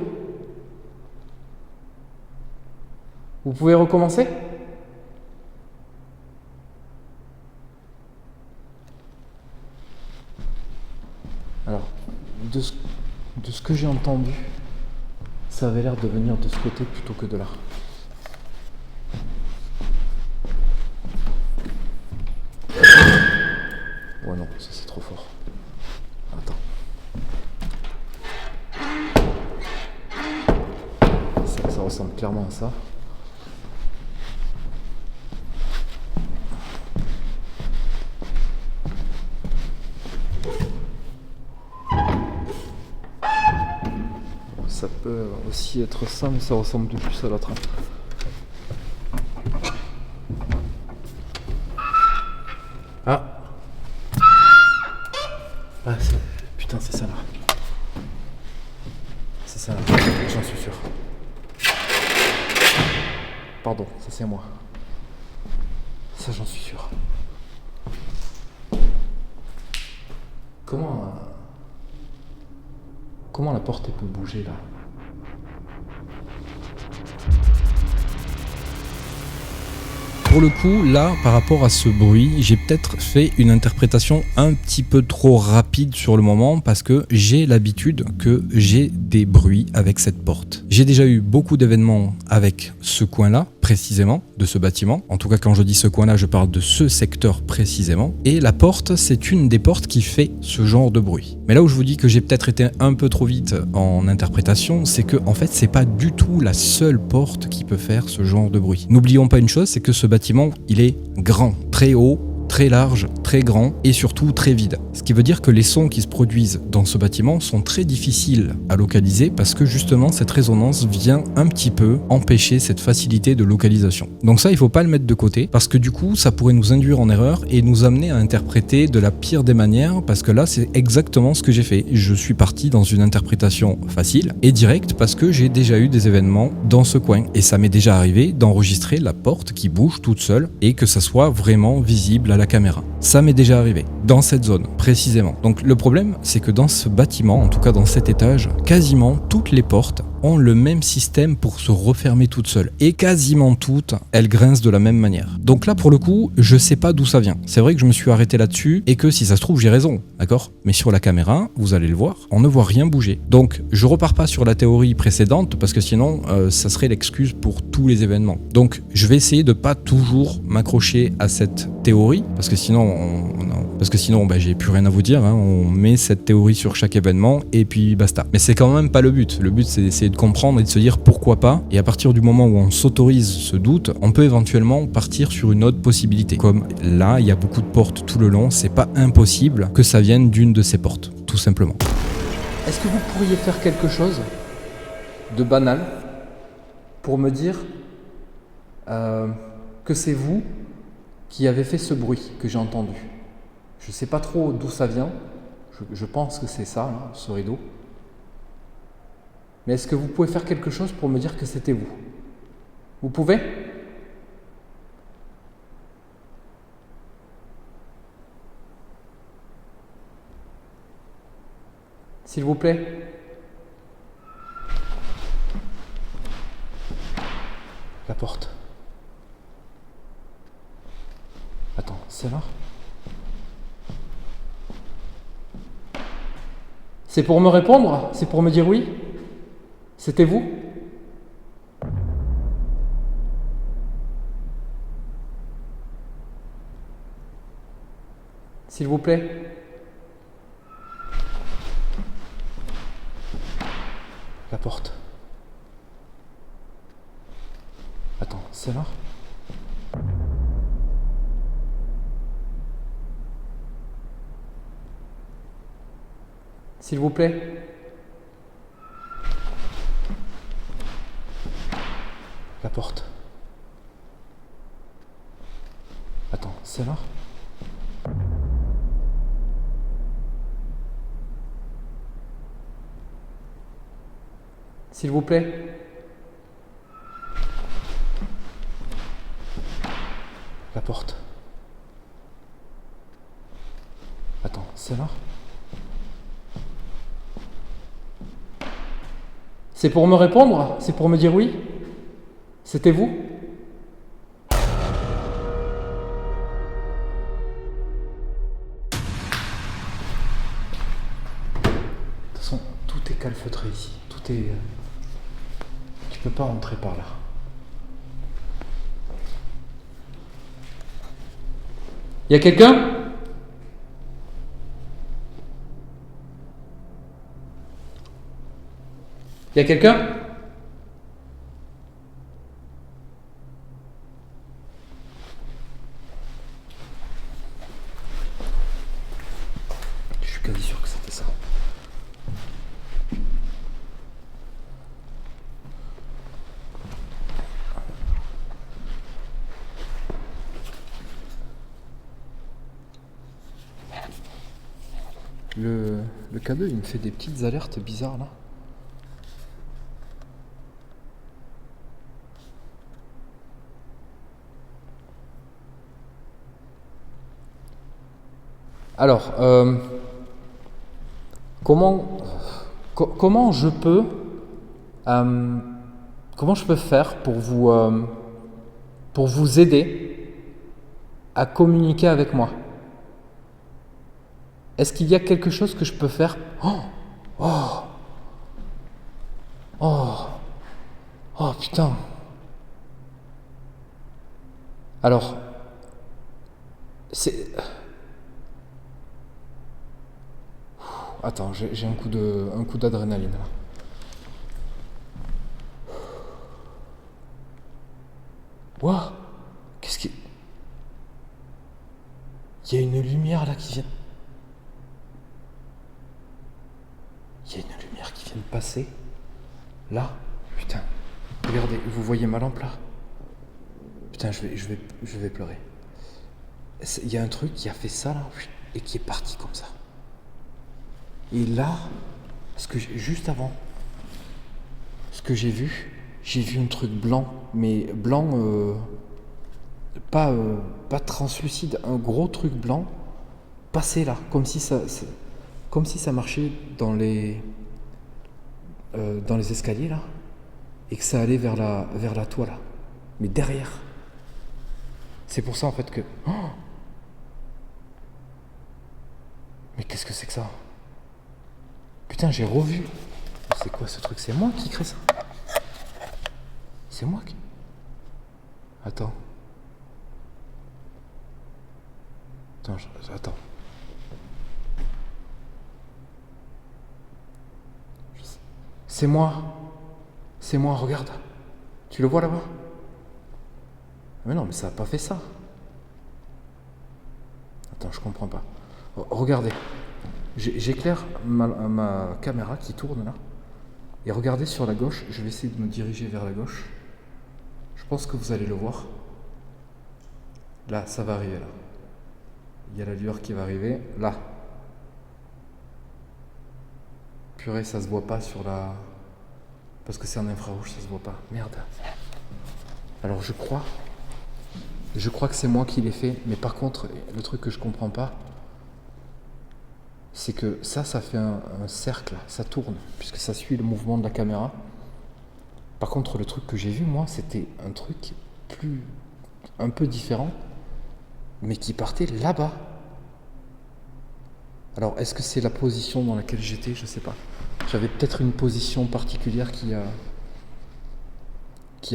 Vous pouvez recommencer? Alors, de ce que j'ai entendu, ça avait l'air de venir de ce côté plutôt que de là. Ouais non, ça c'est trop fort. Attends. Ça ressemble clairement à ça. Ça peut aussi être ça, mais ça ressemble plus à l'autre. Ah! Ah, putain, c'est ça là. C'est ça là, j'en suis sûr. Pardon, ça c'est moi. Ça, j'en suis sûr. Comment la porte elle peut bouger là? Pour le coup, là, par rapport à ce bruit, j'ai peut-être fait une interprétation un petit peu trop rapide sur le moment parce que j'ai l'habitude que j'ai des bruits avec cette porte. J'ai déjà eu beaucoup d'événements avec ce coin-là, précisément, de ce bâtiment. En tout cas, quand je dis ce coin-là, je parle de ce secteur précisément. Et la porte, c'est une des portes qui fait ce genre de bruit. Mais là où je vous dis que j'ai peut-être été un peu trop vite en interprétation, c'est que en fait, c'est pas du tout la seule porte qui peut faire ce genre de bruit. N'oublions pas une chose, c'est que ce bâtiment, il est grand, très haut, très large, très grand et surtout très vide. Ce qui veut dire que les sons qui se produisent dans ce bâtiment sont très difficiles à localiser parce que justement cette résonance vient un petit peu empêcher cette facilité de localisation. Donc ça, il faut pas le mettre de côté parce que du coup, ça pourrait nous induire en erreur et nous amener à interpréter de la pire des manières parce que là, c'est exactement ce que j'ai fait. Je suis parti dans une interprétation facile et directe parce que j'ai déjà eu des événements dans ce coin et ça m'est déjà arrivé d'enregistrer la porte qui bouge toute seule et que ça soit vraiment visible à la caméra. Ça m'est déjà arrivé, dans cette zone, précisément. Donc le problème, c'est que dans ce bâtiment, en tout cas dans cet étage, quasiment toutes les portes ont le même système pour se refermer toutes seules. Et quasiment toutes, elles grincent de la même manière. Donc là, pour le coup, je sais pas d'où ça vient. C'est vrai que je me suis arrêté là-dessus et que si ça se trouve, j'ai raison, d'accord ? Mais sur la caméra, vous allez le voir, on ne voit rien bouger. Donc je repars pas sur la théorie précédente parce que sinon, ça serait l'excuse pour tous les événements. Donc je vais essayer de pas toujours m'accrocher à cette théorie parce que sinon, j'ai plus rien à vous dire. Hein. On met cette théorie sur chaque événement et puis basta. Mais c'est quand même pas le but. Le but, c'est d'essayer de comprendre et de se dire pourquoi pas. Et à partir du moment où on s'autorise ce doute, on peut éventuellement partir sur une autre possibilité. Comme là, il y a beaucoup de portes tout le long, c'est pas impossible que ça vienne d'une de ces portes, tout simplement. Est-ce que vous pourriez faire quelque chose de banal pour me dire que c'est vous qui avez fait ce bruit que j'ai entendu? Je sais pas trop d'où ça vient, je pense que c'est ça, là, ce rideau. Mais est-ce que vous pouvez faire quelque chose pour me dire que c'était vous? Vous pouvez? S'il vous plaît? La porte. Attends, c'est là? C'est pour me répondre? C'est pour me dire oui? C'était vous? S'il vous plaît? La porte. Attends, c'est là? S'il vous plaît? La porte. Attends, c'est là? S'il vous plaît? La porte. Attends, c'est là? C'est pour me répondre? C'est pour me dire oui? C'était vous? De toute façon, tout est calfeutré ici. Tout est... Tu peux pas rentrer par là. Y a quelqu'un? Y a quelqu'un? Je suis quasi sûr que c'était ça. Le K2, il me fait des petites alertes bizarres là. Alors, comment je peux faire pour vous aider à communiquer avec moi. Est-ce qu'il y a quelque chose que je peux faire? Oh putain. Alors, c'est... Attends, j'ai un coup d'adrénaline là. Waouh, qu'est-ce qui... Il y a une lumière là qui vient... Il y a une lumière qui vient de passer. Là, putain. Regardez, vous voyez ma lampe là? Putain, je vais pleurer. Il y a un truc qui a fait ça là, et qui est parti comme ça. Et là, juste avant, ce que j'ai vu un truc blanc, mais blanc, pas translucide, un gros truc blanc, passer là, comme si ça marchait dans les escaliers là, et que ça allait vers la toile là, mais derrière. C'est pour ça en fait que... Mais qu'est-ce que c'est que ça? Putain, j'ai revu. C'est quoi ce truc? C'est moi qui crée ça? C'est moi qui... Attends. Attends. C'est moi. C'est moi, regarde. Tu le vois là-bas? Mais non, mais ça n'a pas fait ça. Attends, je comprends pas. Regardez. J'éclaire ma caméra qui tourne là. Et regardez sur la gauche. Je vais essayer de me diriger vers la gauche. Je pense que vous allez le voir. Là, ça va arriver là. Il y a la lueur qui va arriver. Là. Purée, ça se voit pas sur la... Parce que c'est en infrarouge, ça se voit pas. Merde. Alors je crois que c'est moi qui l'ai fait. Mais par contre, le truc que je comprends pas, c'est que ça fait un cercle, ça tourne, puisque ça suit le mouvement de la caméra. Par contre, le truc que j'ai vu, moi, c'était un truc un peu différent, mais qui partait là-bas. Alors, est-ce que c'est la position dans laquelle j'étais? Je sais pas. J'avais peut-être une position particulière qui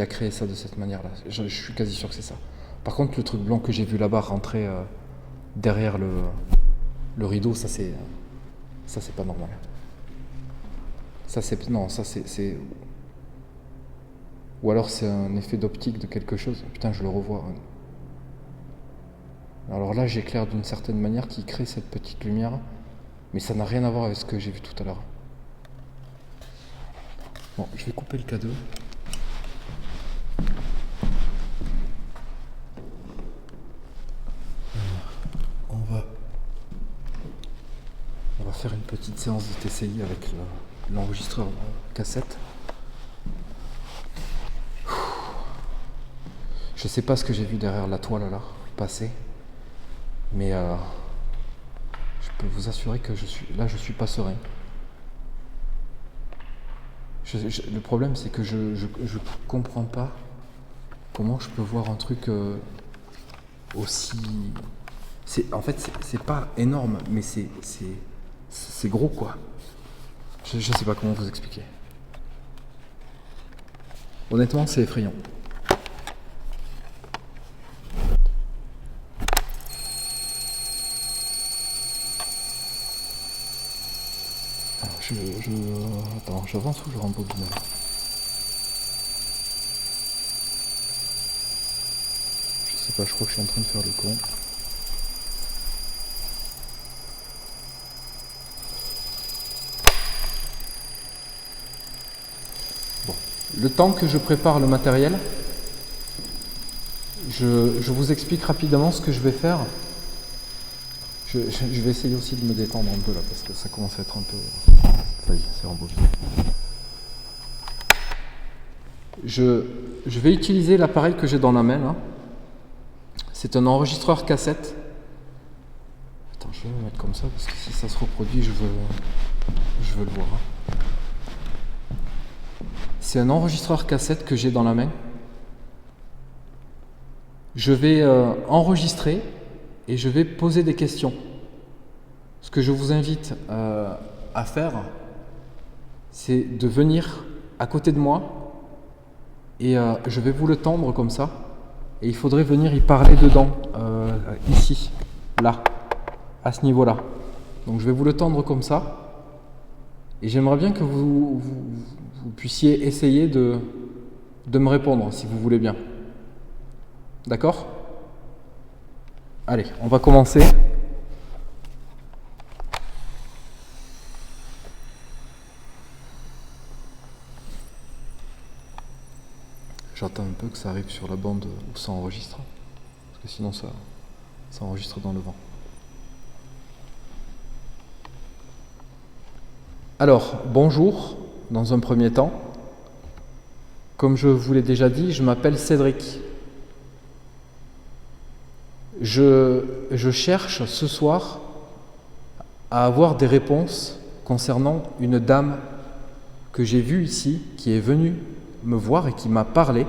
a créé ça de cette manière-là. Je suis quasi sûr que c'est ça. Par contre, le truc blanc que j'ai vu là-bas rentrer derrière le rideau, ça c'est pas normal. Ça c'est ou alors c'est un effet d'optique de quelque chose. Putain, je le revois. Alors là, j'éclaire d'une certaine manière qui crée cette petite lumière, mais ça n'a rien à voir avec ce que j'ai vu tout à l'heure. Bon, je vais couper le cadeau. On va faire une petite séance de TCI avec l'enregistreur cassette. Je sais pas ce que j'ai vu derrière la toile là, passer, mais je peux vous assurer que je suis pas serein. Le problème, c'est que je comprends pas comment je peux voir un truc aussi... En fait, c'est pas énorme, mais c'est gros, quoi. Je sais pas comment vous expliquer. Honnêtement, c'est effrayant. Attends, j'avance ou je rembobine là? Je sais pas, je crois que je suis en train de faire le con. Bon, le temps que je prépare le matériel, je vous explique rapidement ce que je vais faire. Je vais essayer aussi de me détendre un peu là, parce que ça commence à être un peu... Ça y est, c'est rembobiné. Je vais utiliser l'appareil que j'ai dans la main là. C'est un enregistreur cassette. Attends, je vais me mettre comme ça, parce que si ça se reproduit, je veux le voir. C'est un enregistreur cassette que j'ai dans la main. Je vais enregistrer et je vais poser des questions. Ce que je vous invite à faire, c'est de venir à côté de moi et je vais vous le tendre comme ça. Et il faudrait venir y parler dedans, ici, là, à ce niveau-là. Donc je vais vous le tendre comme ça. Et j'aimerais bien que vous puissiez essayer de me répondre, si vous voulez bien. D'accord ? Allez, on va commencer. J'attends un peu que ça arrive sur la bande où ça enregistre, parce que sinon ça enregistre dans le vent. Alors, bonjour, dans un premier temps. Comme je vous l'ai déjà dit, je m'appelle Cédric. Je cherche ce soir à avoir des réponses concernant une dame que j'ai vue ici, qui est venue me voir et qui m'a parlé,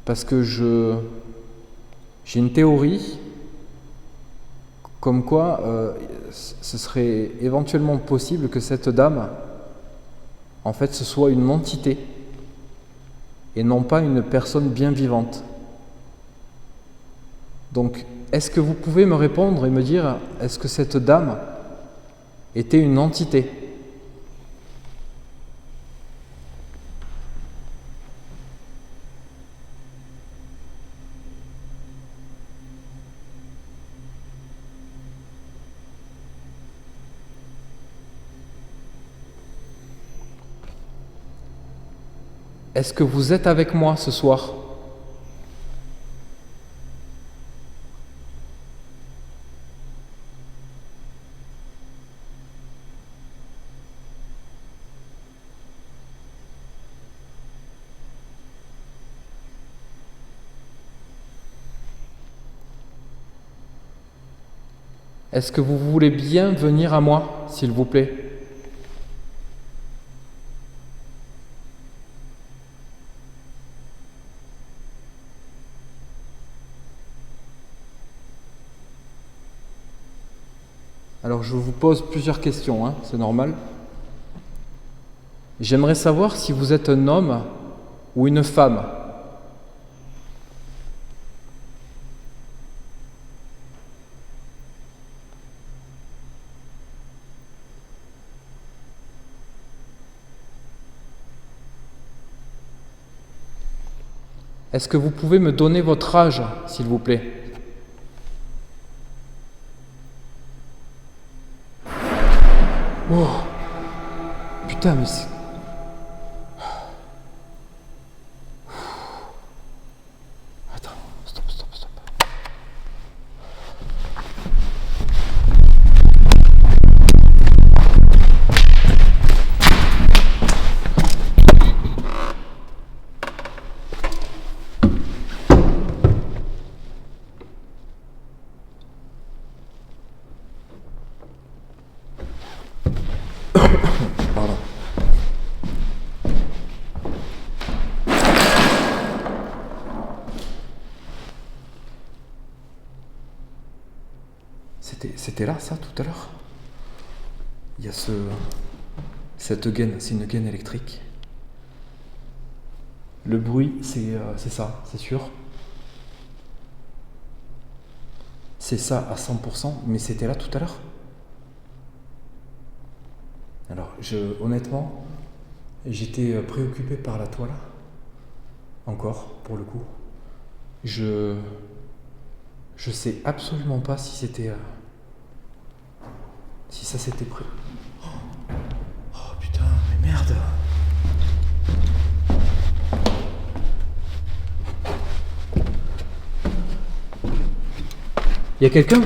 parce que j'ai une théorie comme quoi ce serait éventuellement possible que cette dame, en fait, ce soit une entité et non pas une personne bien vivante. Donc, est-ce que vous pouvez me répondre et me dire, est-ce que cette dame était une entité ? Est-ce que vous êtes avec moi ce soir ? Est-ce que vous voulez bien venir à moi, s'il vous plaît ? Alors je vous pose plusieurs questions, c'est normal. J'aimerais savoir si vous êtes un homme ou une femme. Est-ce que vous pouvez me donner votre âge, s'il vous plaît ? Oh, putain, mais c'est... Attends, stop. Pardon. C'était là, ça, tout à l'heure ? Il y a cette gaine, c'est une gaine électrique. Le bruit, c'est ça, c'est sûr. C'est ça à 100%, mais c'était là tout à l'heure ? Alors, honnêtement, j'étais préoccupé par la toile. Encore, pour le coup. Je sais absolument pas si c'était... si ça s'était pris. Oh putain, mais merde. Y a quelqu'un ?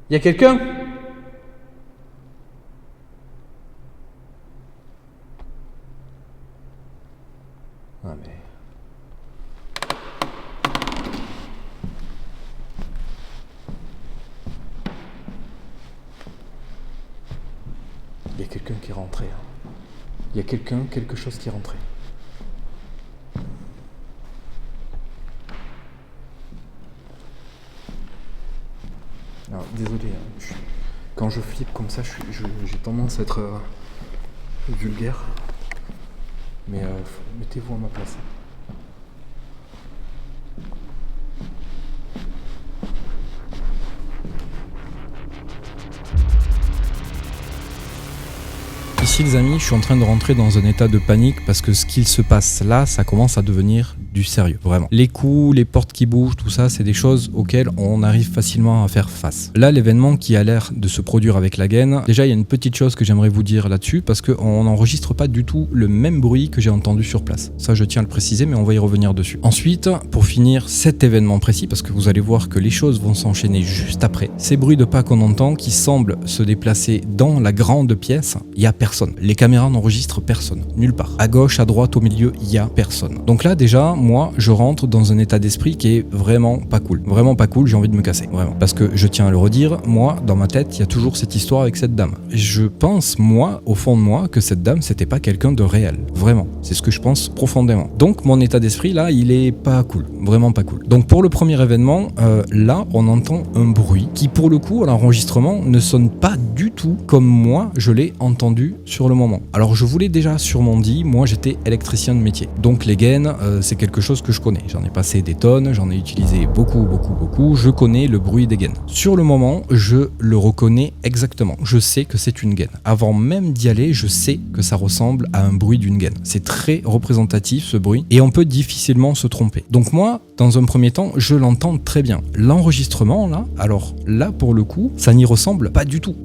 Y a quelqu'un ? Ah mais... Il y a quelqu'un qui est rentré. Hein. Il y a quelque chose qui est rentré. Alors, désolé, hein, quand je flippe comme ça, j'ai tendance à être vulgaire. Mais mettez-vous à ma place. Ici les amis, je suis en train de rentrer dans un état de panique parce que ce qu'il se passe là, ça commence à devenir du sérieux, vraiment. Les coups, les portes qui bougent, tout ça, c'est des choses auxquelles on arrive facilement à faire face. Là, l'événement qui a l'air de se produire avec la gaine, déjà il y a une petite chose que j'aimerais vous dire là-dessus parce qu'on n'enregistre pas du tout le même bruit que j'ai entendu sur place. Ça, je tiens à le préciser, mais on va y revenir dessus. Ensuite, pour finir cet événement précis, parce que vous allez voir que les choses vont s'enchaîner juste après, ces bruits de pas qu'on entend qui semblent se déplacer dans la grande pièce, il y a personne. Les caméras n'enregistrent personne, nulle part. À gauche, à droite, au milieu, il y a personne. Donc là, déjà, moi, je rentre dans un état d'esprit qui est vraiment pas cool. Vraiment pas cool, j'ai envie de me casser, vraiment. Parce que je tiens à le redire, moi, dans ma tête, il y a toujours cette histoire avec cette dame. Je pense, moi, au fond de moi, que cette dame, c'était pas quelqu'un de réel. Vraiment. C'est ce que je pense profondément. Donc, mon état d'esprit, là, il est pas cool. Vraiment pas cool. Donc, pour le premier événement, là, on entend un bruit qui, pour le coup, à l'enregistrement, ne sonne pas du tout comme moi, je l'ai entendu sur le moment. Alors, je vous l'ai déjà sûrement dit, moi, j'étais électricien de métier. Donc, les gaines, c'est quelque chose que je connais. J'en ai passé des tonnes, j'en ai utilisé beaucoup. Je connais le bruit des gaines. Sur le moment, je le reconnais exactement. Je sais que c'est une gaine. Avant même d'y aller, je sais que ça ressemble à un bruit d'une gaine. C'est très représentatif ce bruit et on peut difficilement se tromper. Donc moi, dans un premier temps, je l'entends très bien. L'enregistrement là, alors là pour le coup, ça n'y ressemble pas du tout.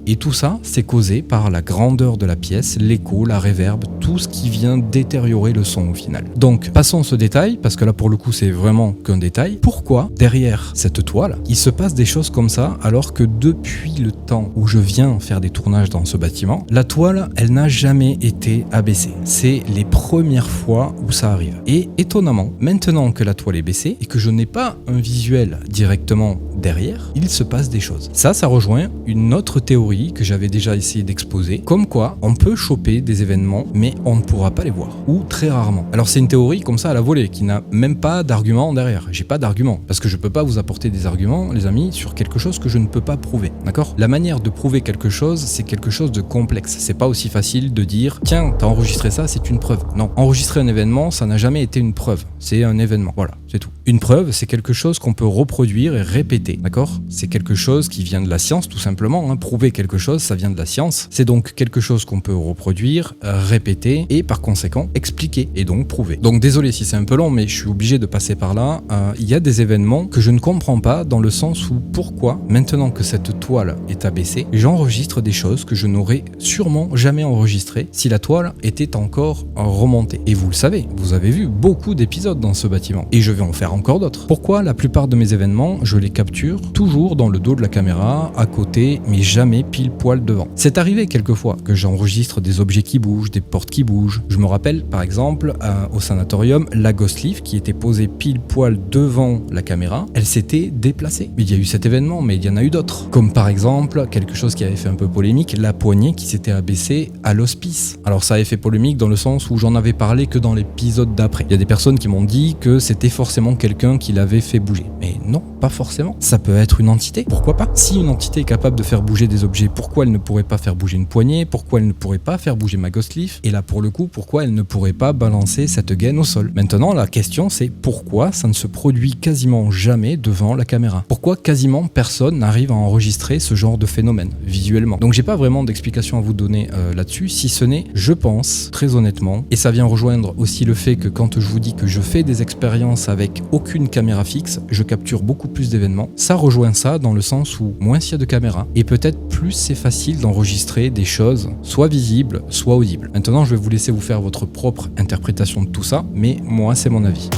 Et tout ça, c'est causé par la grandeur de la pièce, l'écho, la réverb, tout ce qui vient détériorer le son au final. Donc passons ce détail, parce que là pour le coup c'est vraiment qu'un détail. Pourquoi derrière cette toile, il se passe des choses comme ça alors que depuis le temps où je viens faire des tournages dans ce bâtiment, la toile, elle n'a jamais été abaissée. C'est les premières fois où ça arrive. Et étonnamment, maintenant que la toile est baissée et que je n'ai pas un visuel directement derrière, il se passe des choses. Ça rejoint une autre théorie que j'avais déjà essayé d'exposer, comme quoi on peut choper des événements mais on ne pourra pas les voir, ou très rarement. Alors c'est une théorie comme ça à la volée, qui n'a même pas d'argument derrière. J'ai pas d'argument, parce que je peux pas vous apporter des arguments, les amis, sur quelque chose que je ne peux pas prouver, d'accord ? La manière de prouver quelque chose, c'est quelque chose de complexe. C'est pas aussi facile de dire, tiens, t'as enregistré ça, c'est une preuve. Non, enregistrer un événement, ça n'a jamais été une preuve. C'est un événement, voilà, c'est tout. Une preuve, c'est quelque chose qu'on peut reproduire et répéter, d'accord ? C'est quelque chose qui vient de la science, tout simplement, hein. Prouver quelque chose, ça vient de la science. C'est donc quelque chose qu'on peut reproduire, répéter et par conséquent expliquer et donc prouver. Donc désolé si c'est un peu long, mais je suis obligé de passer par là. Il y a des événements que je ne comprends pas dans le sens où pourquoi, maintenant que cette toile est abaissée, j'enregistre des choses que je n'aurais sûrement jamais enregistrées si la toile était encore remontée. Et vous le savez, vous avez vu beaucoup d'épisodes dans ce bâtiment et je vais en faire encore d'autres. Pourquoi la plupart de mes événements, je les capture toujours dans le dos de la caméra, à côté, mais jamais pile poil devant. C'est arrivé quelquefois que j'enregistre des objets qui bougent, des portes qui bougent. Je me rappelle par exemple au sanatorium, la Ghost Leaf qui était posée pile poil devant la caméra, elle s'était déplacée. Il y a eu cet événement, mais il y en a eu d'autres. Comme par exemple, quelque chose qui avait fait un peu polémique, la poignée qui s'était abaissée à l'hospice. Alors ça avait fait polémique dans le sens où j'en avais parlé que dans l'épisode d'après. Il y a des personnes qui m'ont dit que c'était forcément quelqu'un qui l'avait fait bouger. Mais non, pas forcément. Ça peut être une entité, pourquoi pas ? Si une entité est capable de faire bouger des objets, pourquoi elle ne pourrait pas faire bouger une poignée ? Pourquoi elle ne pourrait pas faire bouger ma Ghost Leaf ? Et là pour le coup, pourquoi elle ne pourrait pas balancer cette gaine au sol ? Maintenant, la question c'est pourquoi ça ne se produit quasiment jamais devant la caméra ? Pourquoi quasiment personne n'arrive à enregistrer ce genre de phénomène visuellement ? Donc j'ai pas vraiment d'explication à vous donner là-dessus, si ce n'est, je pense, très honnêtement, et ça vient rejoindre aussi le fait que quand je vous dis que je fais des expériences avec aucune caméra fixe, je capture beaucoup plus d'événements, ça rejoint ça dans le sens où moins s'il y a de caméras, et peut-être plus c'est facile d'enregistrer des choses soit visibles, soit audibles. Maintenant, je vais vous laisser vous faire votre propre interprétation de tout ça, mais moi, c'est mon avis.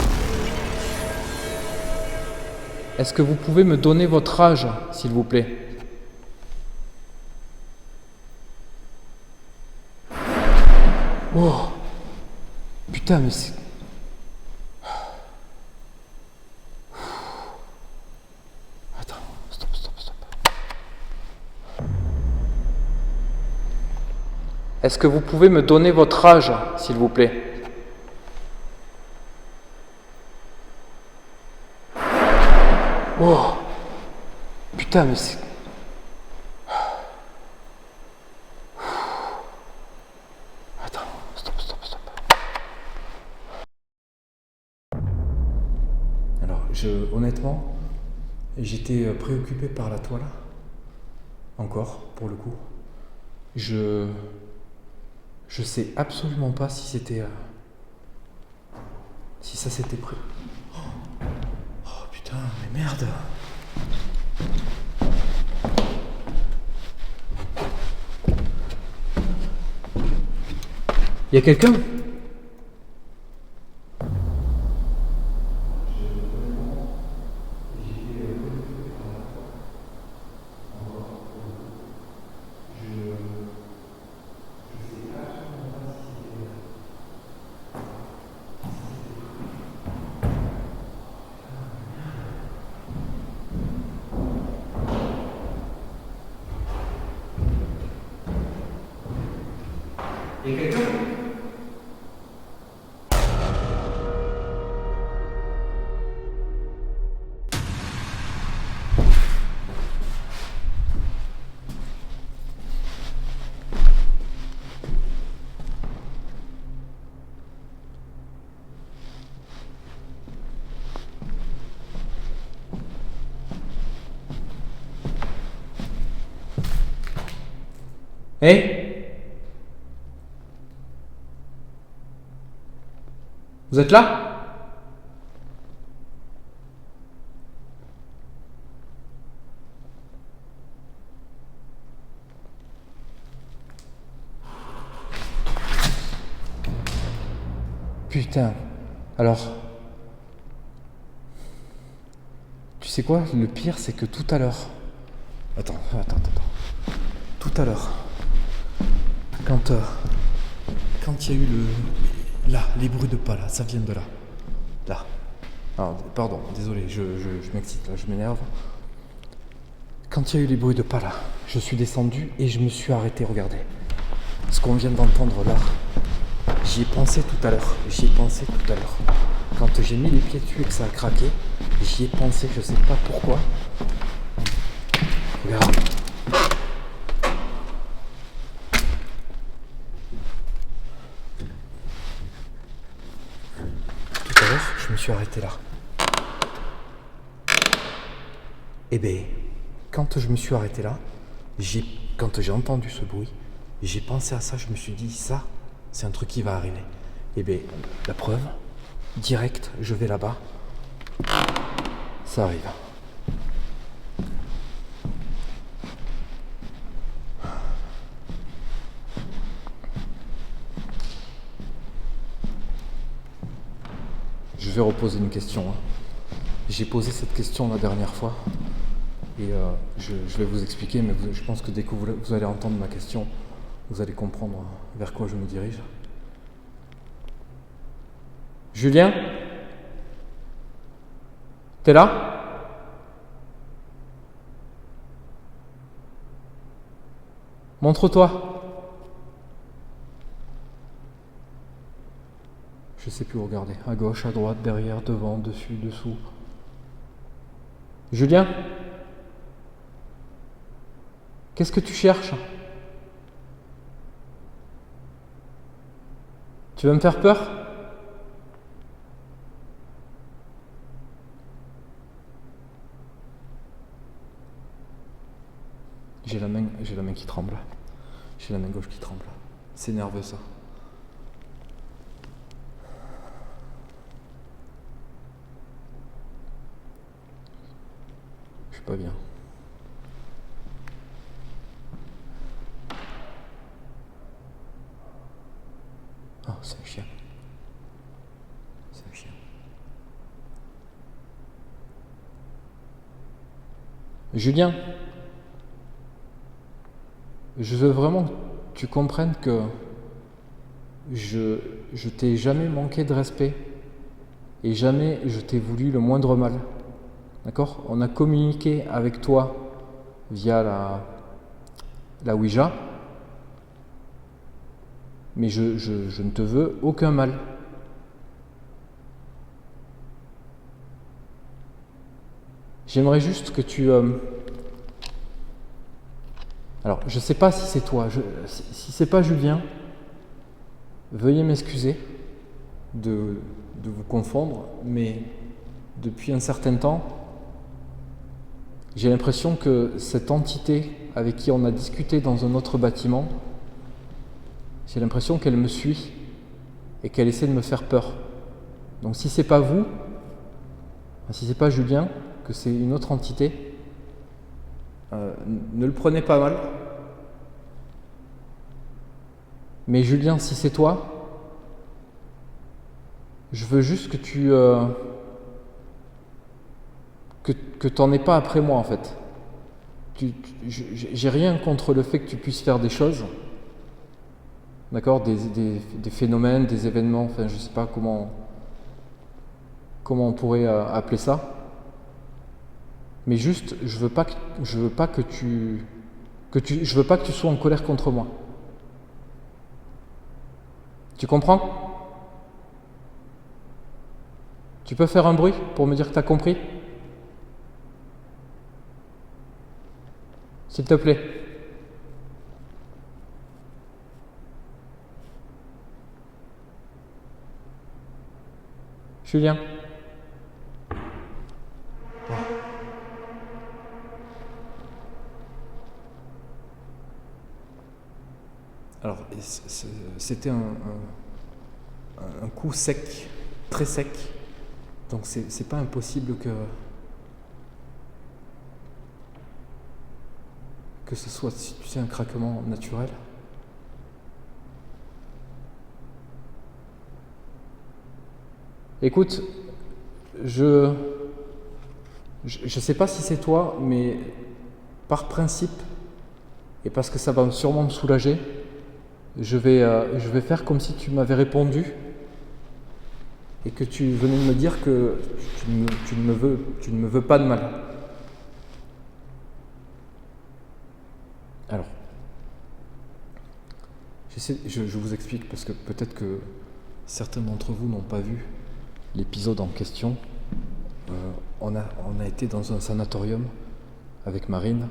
Est-ce que vous pouvez me donner votre âge, s'il vous plaît ? Oh ! Putain, mais c'est... Attends, stop. Est-ce que vous pouvez me donner votre âge, s'il vous plaît? Oh! Putain, mais c'est... Attends, stop. Alors, honnêtement, j'étais préoccupé par la toile. Encore, pour le coup. Je sais absolument pas si c'était... si ça s'était pris. Oh putain, mais merde! Y'a quelqu'un? Y'a quelqu'un? Hey, vous êtes là? Putain, alors... Tu sais quoi? Le pire, c'est que tout à l'heure... Attends. Tout à l'heure... Quand il y a eu le... Là, les bruits de pas, là, ça vient de là. Là. Alors, pardon, désolé, je m'excite, là, je m'énerve. Quand il y a eu les bruits de pas, là, je suis descendu et je me suis arrêté, regardez. Ce qu'on vient d'entendre là, j'y ai pensé tout à l'heure. Quand j'ai mis les pieds dessus et que ça a craqué, j'y ai pensé, je sais pas pourquoi. Regarde. Je me suis arrêté là. Et ben, quand je me suis arrêté là, quand j'ai entendu ce bruit, j'ai pensé à ça, je me suis dit, ça, c'est un truc qui va arriver. Et ben, la preuve, direct, je vais là-bas, ça arrive. Je vais reposer une question. J'ai posé cette question la dernière fois et je vais vous expliquer, mais je pense que dès que vous allez entendre ma question, vous allez comprendre vers quoi je me dirige. Julien? T'es là? Montre-toi. Je sais plus où regarder. À gauche, à droite, derrière, devant, dessus, dessous. Julien? Qu'est-ce que tu cherches? Tu veux me faire peur? J'ai la main qui tremble. J'ai la main gauche qui tremble. C'est nerveux ça. Je suis pas bien. Oh, c'est un chien. C'est un chien. Julien, je veux vraiment que tu comprennes que je t'ai jamais manqué de respect et jamais je t'ai voulu le moindre mal. D'accord? On a communiqué avec toi via la Ouija. mais je ne te veux aucun mal. J'aimerais juste que tu... Alors, je ne sais pas si c'est toi, si c'est pas Julien, veuillez m'excuser de vous confondre, mais depuis un certain temps, j'ai l'impression que cette entité avec qui on a discuté dans un autre bâtiment, j'ai l'impression qu'elle me suit et qu'elle essaie de me faire peur. Donc si c'est pas vous, si c'est pas Julien, que c'est une autre entité, ne le prenez pas mal. Mais Julien, si c'est toi, je veux juste que tu que t'en aies pas après moi en fait. J'ai rien contre le fait que tu puisses faire des choses, d'accord, des phénomènes, des événements, enfin je sais pas comment on pourrait appeler ça. Mais juste, je veux pas que tu sois en colère contre moi. Tu comprends? Tu peux faire un bruit pour me dire que tu as compris? S'il te plaît. Julien. Alors, c'était un coup sec, très sec, donc c'est pas impossible que ce soit, tu sais, un craquement naturel. Écoute, je sais pas si c'est toi, mais par principe, et parce que ça va sûrement me soulager, je vais faire comme si tu m'avais répondu et que tu venais de me dire que tu ne me veux pas de mal. Alors, je vous explique parce que peut-être que certains d'entre vous n'ont pas vu l'épisode en question. On a été dans un sanatorium avec Marine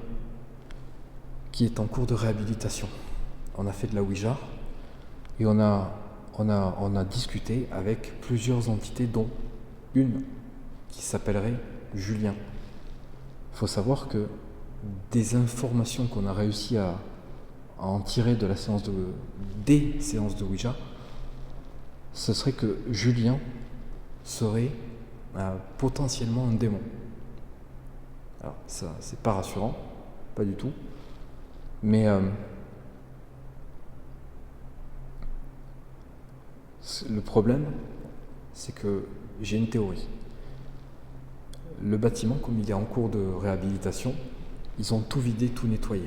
qui est en cours de réhabilitation. On a fait de la Ouija et on a discuté avec plusieurs entités, dont une qui s'appellerait Julien. Il faut savoir que des informations qu'on a réussi à en tirer de des séances de Ouija, ce serait que Julien serait potentiellement un démon. Alors ça, c'est pas rassurant, pas du tout, mais le problème, c'est que j'ai une théorie. Le bâtiment, comme il est en cours de réhabilitation, ils ont tout vidé, tout nettoyé.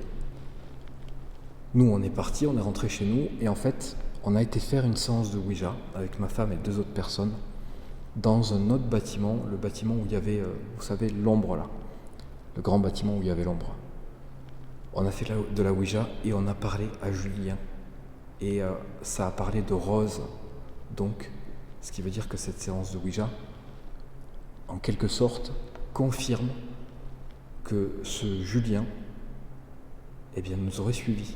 Nous, on est partis, on est rentré chez nous, et en fait, on a été faire une séance de Ouija avec ma femme et 2 autres personnes dans un autre bâtiment, le bâtiment où il y avait, vous savez, l'ombre là, le grand bâtiment où il y avait l'ombre. On a fait de la Ouija et on a parlé à Julien, et ça a parlé de rose. Donc, ce qui veut dire que cette séance de Ouija, en quelque sorte, confirme que ce Julien, eh bien, nous aurait suivis.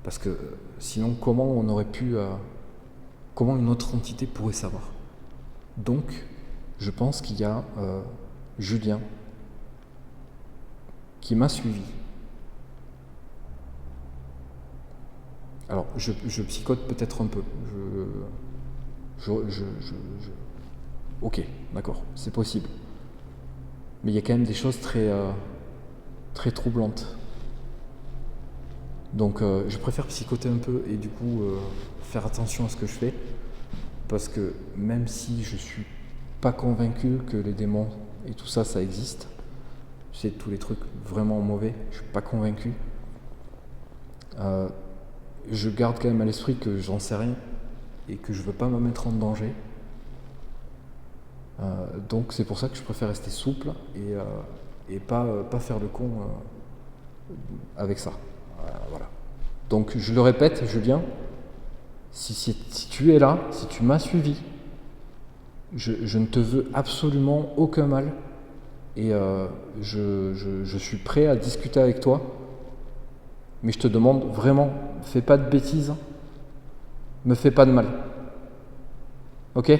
Parce que sinon, comment une autre entité pourrait savoir? Donc, je pense qu'il y a Julien qui m'a suivi. Alors, je psychote peut-être un peu. Ok, d'accord, c'est possible. Mais il y a quand même des choses très troublantes. Donc, je préfère psychoter un peu et du coup faire attention à ce que je fais. Parce que même si je suis pas convaincu que les démons et tout ça, ça existe, tu sais, tous les trucs vraiment mauvais, je suis pas convaincu. Je garde quand même à l'esprit que j'en sais rien et que je veux pas me mettre en danger. Donc c'est pour ça que je préfère rester souple et pas faire le con avec ça. Voilà. Donc je le répète, Julien, Si tu es là, si tu m'as suivi, je ne te veux absolument aucun mal. Et je suis prêt à discuter avec toi. Mais je te demande vraiment, fais pas de bêtises. Me fais pas de mal. Ok ?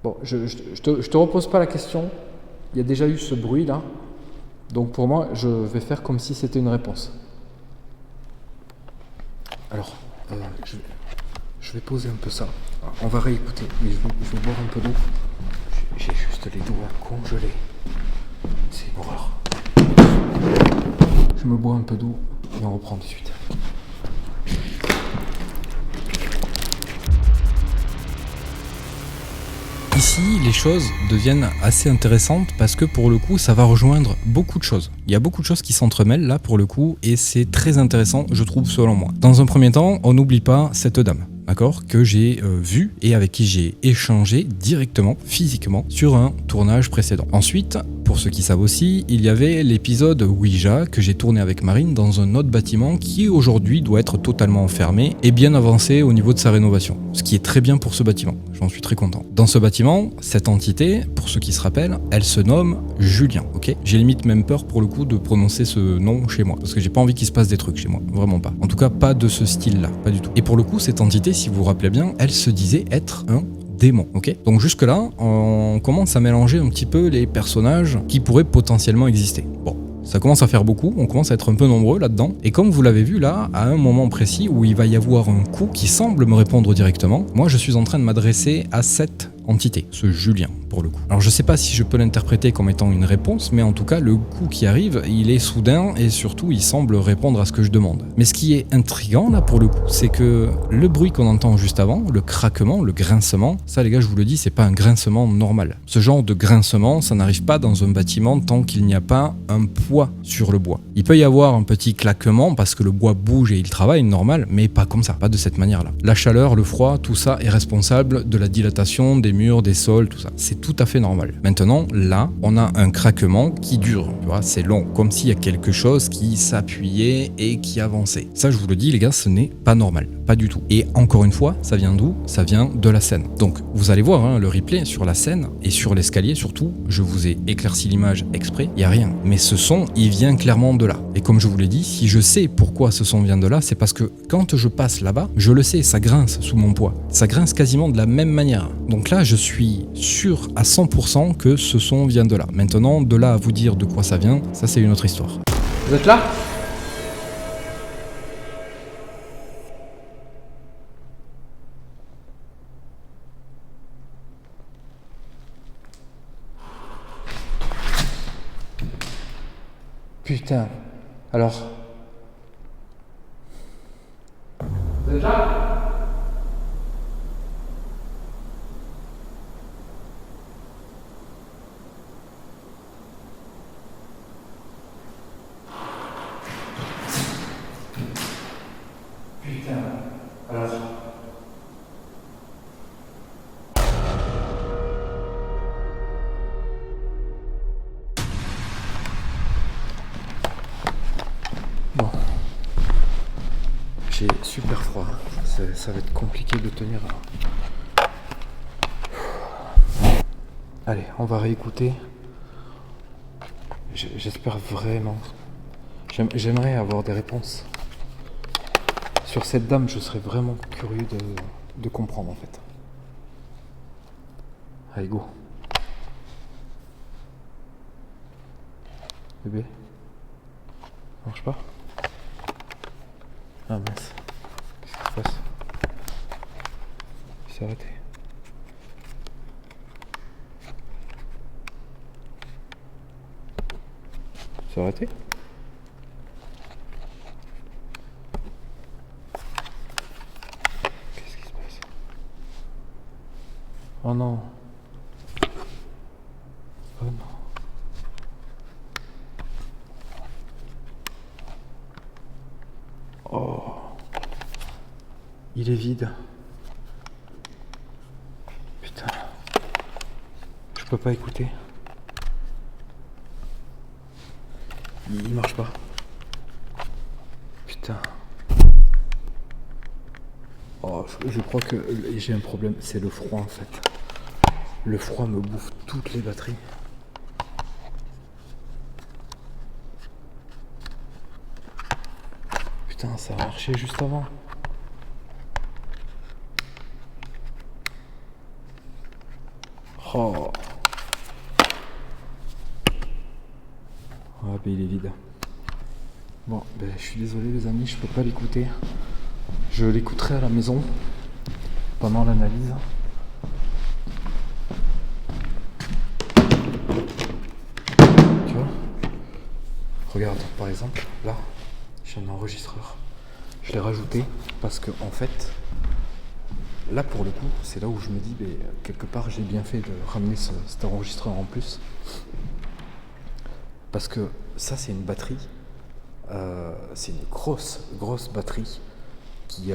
Bon, je te repose pas la question. Il y a déjà eu ce bruit là. Donc pour moi, je vais faire comme si c'était une réponse. Alors, je vais poser un peu ça. On va réécouter, mais je vais boire un peu d'eau. J'ai juste les doigts congelés. C'est une horreur. Je me bois un peu d'eau et on reprend tout de suite. Ici, les choses deviennent assez intéressantes parce que pour le coup, ça va rejoindre beaucoup de choses. Il y a beaucoup de choses qui s'entremêlent là pour le coup et c'est très intéressant, je trouve, selon moi. Dans un premier temps, on n'oublie pas cette dame, d'accord, que j'ai vue et avec qui j'ai échangé directement, physiquement, sur un tournage précédent. Ensuite, pour ceux qui savent aussi, il y avait l'épisode Ouija que j'ai tourné avec Marine dans un autre bâtiment qui aujourd'hui doit être totalement fermé et bien avancé au niveau de sa rénovation. Ce qui est très bien pour ce bâtiment, j'en suis très content. Dans ce bâtiment, cette entité, pour ceux qui se rappellent, elle se nomme Julien, ok ? J'ai limite même peur pour le coup de prononcer ce nom chez moi, parce que j'ai pas envie qu'il se passe des trucs chez moi, vraiment pas. En tout cas, pas de ce style-là, pas du tout. Et pour le coup, cette entité, si vous vous rappelez bien, elle se disait être un démon, ok ? Donc jusque là, on commence à mélanger un petit peu les personnages qui pourraient potentiellement exister. Bon, ça commence à faire beaucoup, on commence à être un peu nombreux là-dedans, et comme vous l'avez vu là, à un moment précis où il va y avoir un coup qui semble me répondre directement, moi je suis en train de m'adresser à cette entité, ce Julien pour le coup. Alors je sais pas si je peux l'interpréter comme étant une réponse, mais en tout cas le coup qui arrive, il est soudain et surtout il semble répondre à ce que je demande. Mais ce qui est intriguant là pour le coup, c'est que le bruit qu'on entend juste avant, le craquement, le grincement, ça les gars je vous le dis, c'est pas un grincement normal. Ce genre de grincement, ça n'arrive pas dans un bâtiment tant qu'il n'y a pas un poids sur le bois. Il peut y avoir un petit claquement parce que le bois bouge et il travaille normal, mais pas comme ça, pas de cette manière-là. La chaleur, le froid, tout ça est responsable de la dilatation des murs, des sols, tout ça. C'est tout à fait normal. Maintenant, là, on a un craquement qui dure. Tu vois, c'est long, comme s'il y a quelque chose qui s'appuyait et qui avançait. Ça, je vous le dis, les gars, ce n'est pas normal. Pas du tout. Et encore une fois, ça vient d'où ? Ça vient de la scène. Donc, vous allez voir hein, le replay sur la scène et sur l'escalier surtout. Je vous ai éclairci l'image exprès. Il n'y a rien. Mais ce son, il vient clairement de là. Et comme je vous l'ai dit, si je sais pourquoi ce son vient de là, c'est parce que quand je passe là-bas, je le sais, ça grince sous mon poids. Ça grince quasiment de la même manière. Donc là, je suis sûr à 100% que ce son vient de là. Maintenant, de là à vous dire de quoi ça vient, ça c'est une autre histoire. Vous êtes là ? Putain. Alors. Vous êtes là ? Putain. Alors. Bon. J'ai super froid. Ça va être compliqué de tenir. Allez, on va réécouter. J'espère vraiment. J'aimerais avoir des réponses. Sur cette dame, je serais vraiment curieux de comprendre en fait. Allez, go. Bébé. Ça marche pas ? Ah mince. Qu'est-ce qui se passe ? Il s'est arrêté. Il s'est arrêté ? Qu'est-ce qui se passe ? Oh non. Oh non. Oh. Il est vide. Putain. Je peux pas écouter. Il marche pas. Putain. putain. Oh, je crois que j'ai un problème, c'est le froid en fait. Le froid me bouffe toutes les batteries. Putain, ça a marché juste avant. Oh. Ah, ben il est vide. Bon, ben je suis désolé les amis, je peux pas l'écouter. Je l'écouterai à la maison pendant l'analyse. Tu vois? Regarde, par exemple, là, j'ai un enregistreur. Je l'ai rajouté parce que en fait, là pour le coup, c'est là où je me dis, ben, quelque part j'ai bien fait de ramener cet enregistreur en plus. Parce que ça c'est une batterie, c'est une grosse batterie qui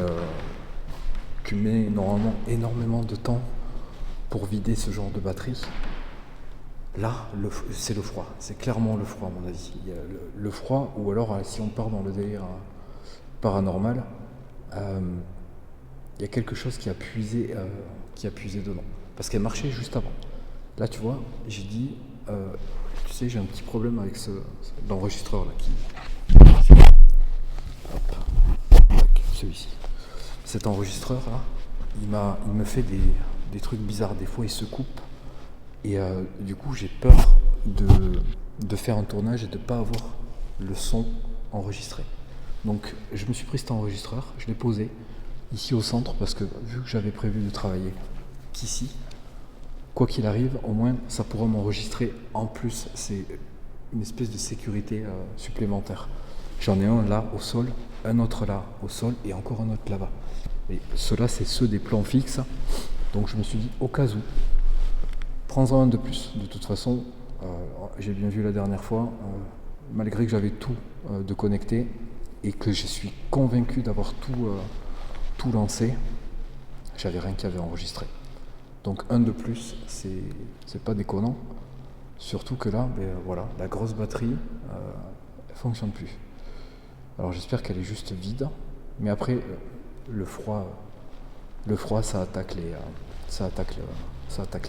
met normalement énormément de temps pour vider ce genre de batterie. Là, c'est le froid, c'est clairement le froid à mon avis. Il y a le froid, ou alors si on part dans le délire paranormal, il y a quelque chose qui a puisé dedans. Parce qu'elle marchait juste avant. Là, tu vois, j'ai dit, tu sais, j'ai un petit problème avec l'enregistreur là qui. Hop, celui-ci. Cet enregistreur là, il me fait des trucs bizarres. Des fois, il se coupe. Et du coup, j'ai peur de faire un tournage et de ne pas avoir le son enregistré. Donc, je me suis pris cet enregistreur, je l'ai posé ici au centre parce que vu que j'avais prévu de travailler qu'ici, quoi qu'il arrive, au moins ça pourra m'enregistrer en plus. C'est une espèce de sécurité supplémentaire. J'en ai un là au sol, un autre là au sol et encore un autre là-bas. Et ceux-là, c'est ceux des plans fixes. Donc, je me suis dit, au cas où, prends-en un de plus. De toute façon, j'ai bien vu la dernière fois, malgré que j'avais tout de connecté et que je suis convaincu d'avoir tout lancé, j'avais rien qui avait enregistré. Donc un de plus, c'est pas déconnant. Surtout que là, ben, voilà, la grosse batterie, elle fonctionne plus. Alors j'espère qu'elle est juste vide. Mais après, le froid, ça attaque les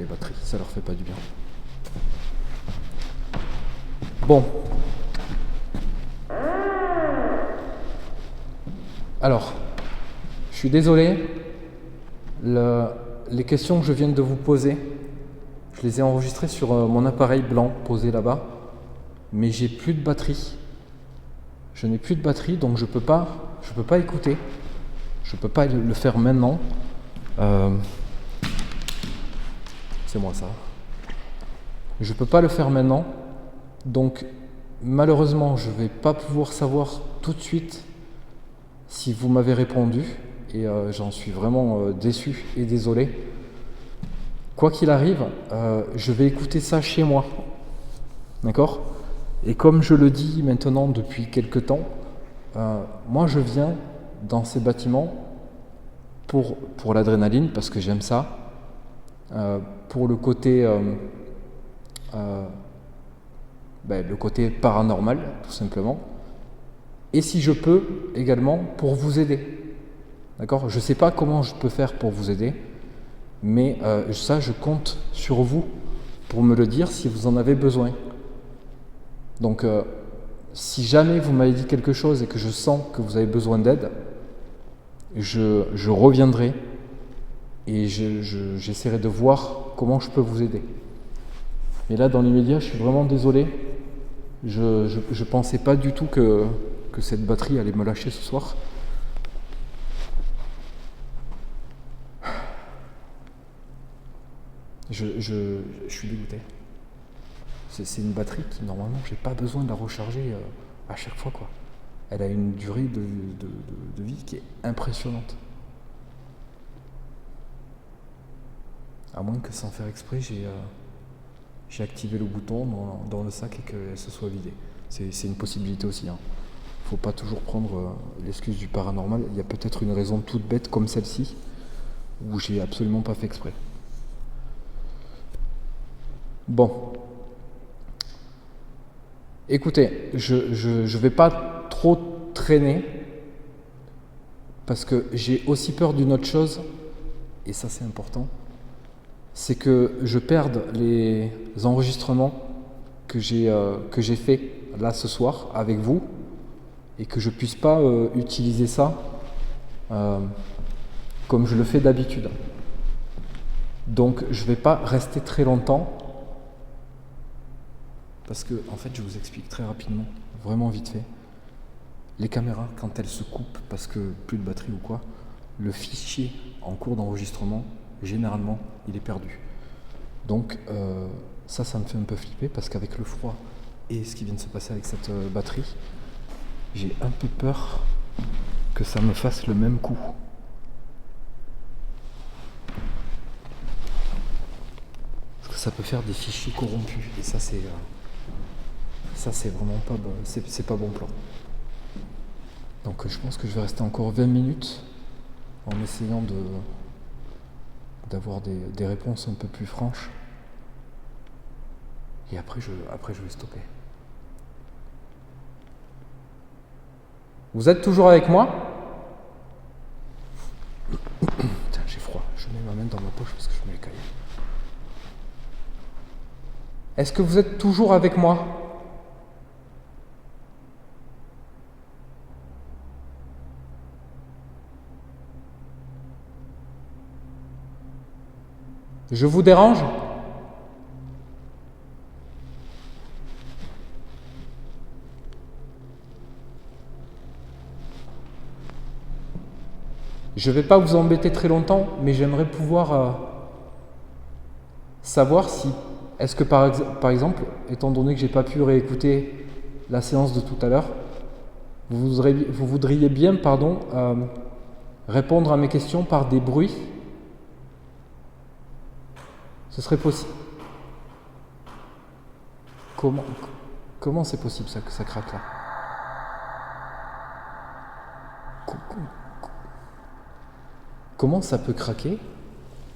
batteries, ça leur fait pas du bien. Bon. Alors, je suis désolé, les questions que je viens de vous poser, je les ai enregistrées sur mon appareil blanc posé là-bas, mais j'ai plus de batterie. Je n'ai plus de batterie, donc je peux pas écouter. Je peux pas le faire maintenant. C'est moi ça. Je peux pas le faire maintenant, donc malheureusement je vais pas pouvoir savoir tout de suite si vous m'avez répondu et j'en suis vraiment déçu et désolé. Quoi qu'il arrive, je vais écouter ça chez moi, d'accord? Et comme je le dis maintenant depuis quelque temps, moi je viens dans ces bâtiments pour l'adrénaline parce que j'aime ça. Pour le côté le côté paranormal tout simplement, et si je peux également pour vous aider, d'accord? Je sais pas comment je peux faire pour vous aider, mais ça je compte sur vous pour me le dire si vous en avez besoin. Donc si jamais vous m'avez dit quelque chose et que je sens que vous avez besoin d'aide, je reviendrai et j'essaierai de voir comment je peux vous aider. Mais là, dans l'immédiat, je suis vraiment désolé. Je pensais pas du tout que cette batterie allait me lâcher ce soir. Je suis dégoûté. C'est une batterie qui, normalement, j'ai pas besoin de la recharger à chaque fois, quoi. Elle a une durée de vie qui est impressionnante. À moins que sans faire exprès, j'ai activé le bouton dans le sac et qu'elle se soit vidée. C'est une possibilité aussi. Faut pas toujours prendre l'excuse du paranormal. Il y a peut-être une raison toute bête comme celle-ci où j'ai absolument pas fait exprès. Bon. Écoutez, je vais pas trop traîner. parce que j'ai aussi peur d'une autre chose, et ça c'est important, c'est que je perde les enregistrements que j'ai fait là ce soir avec vous, et que je puisse pas utiliser ça comme je le fais d'habitude. Donc je vais pas rester très longtemps, parce que en fait je vous explique très rapidement, vraiment vite fait. Les caméras, quand elles se coupent parce que plus de batterie ou quoi, le fichier en cours d'enregistrement, généralement, il est perdu. Donc ça me fait un peu flipper, parce qu'avec le froid et ce qui vient de se passer avec cette batterie, j'ai un peu peur que ça me fasse le même coup. Parce que ça peut faire des fichiers corrompus, et ça c'est vraiment pas bon, c'est pas bon plan. Donc je pense que je vais rester encore 20 minutes en essayant d'avoir des réponses un peu plus franches. Et après je vais stopper. Vous êtes toujours avec moi? Putain, j'ai froid. Je mets ma main dans ma poche parce que je mets les cahiers. Est-ce que vous êtes toujours avec moi? Je vous dérange? Je ne vais pas vous embêter très longtemps, mais j'aimerais pouvoir savoir si, est-ce que par exemple, étant donné que j'ai pas pu réécouter la séance de tout à l'heure, vous voudriez bien, répondre à mes questions par des bruits? Ce serait possible. Comment c'est possible ça, que ça craque là? Comment ça peut craquer?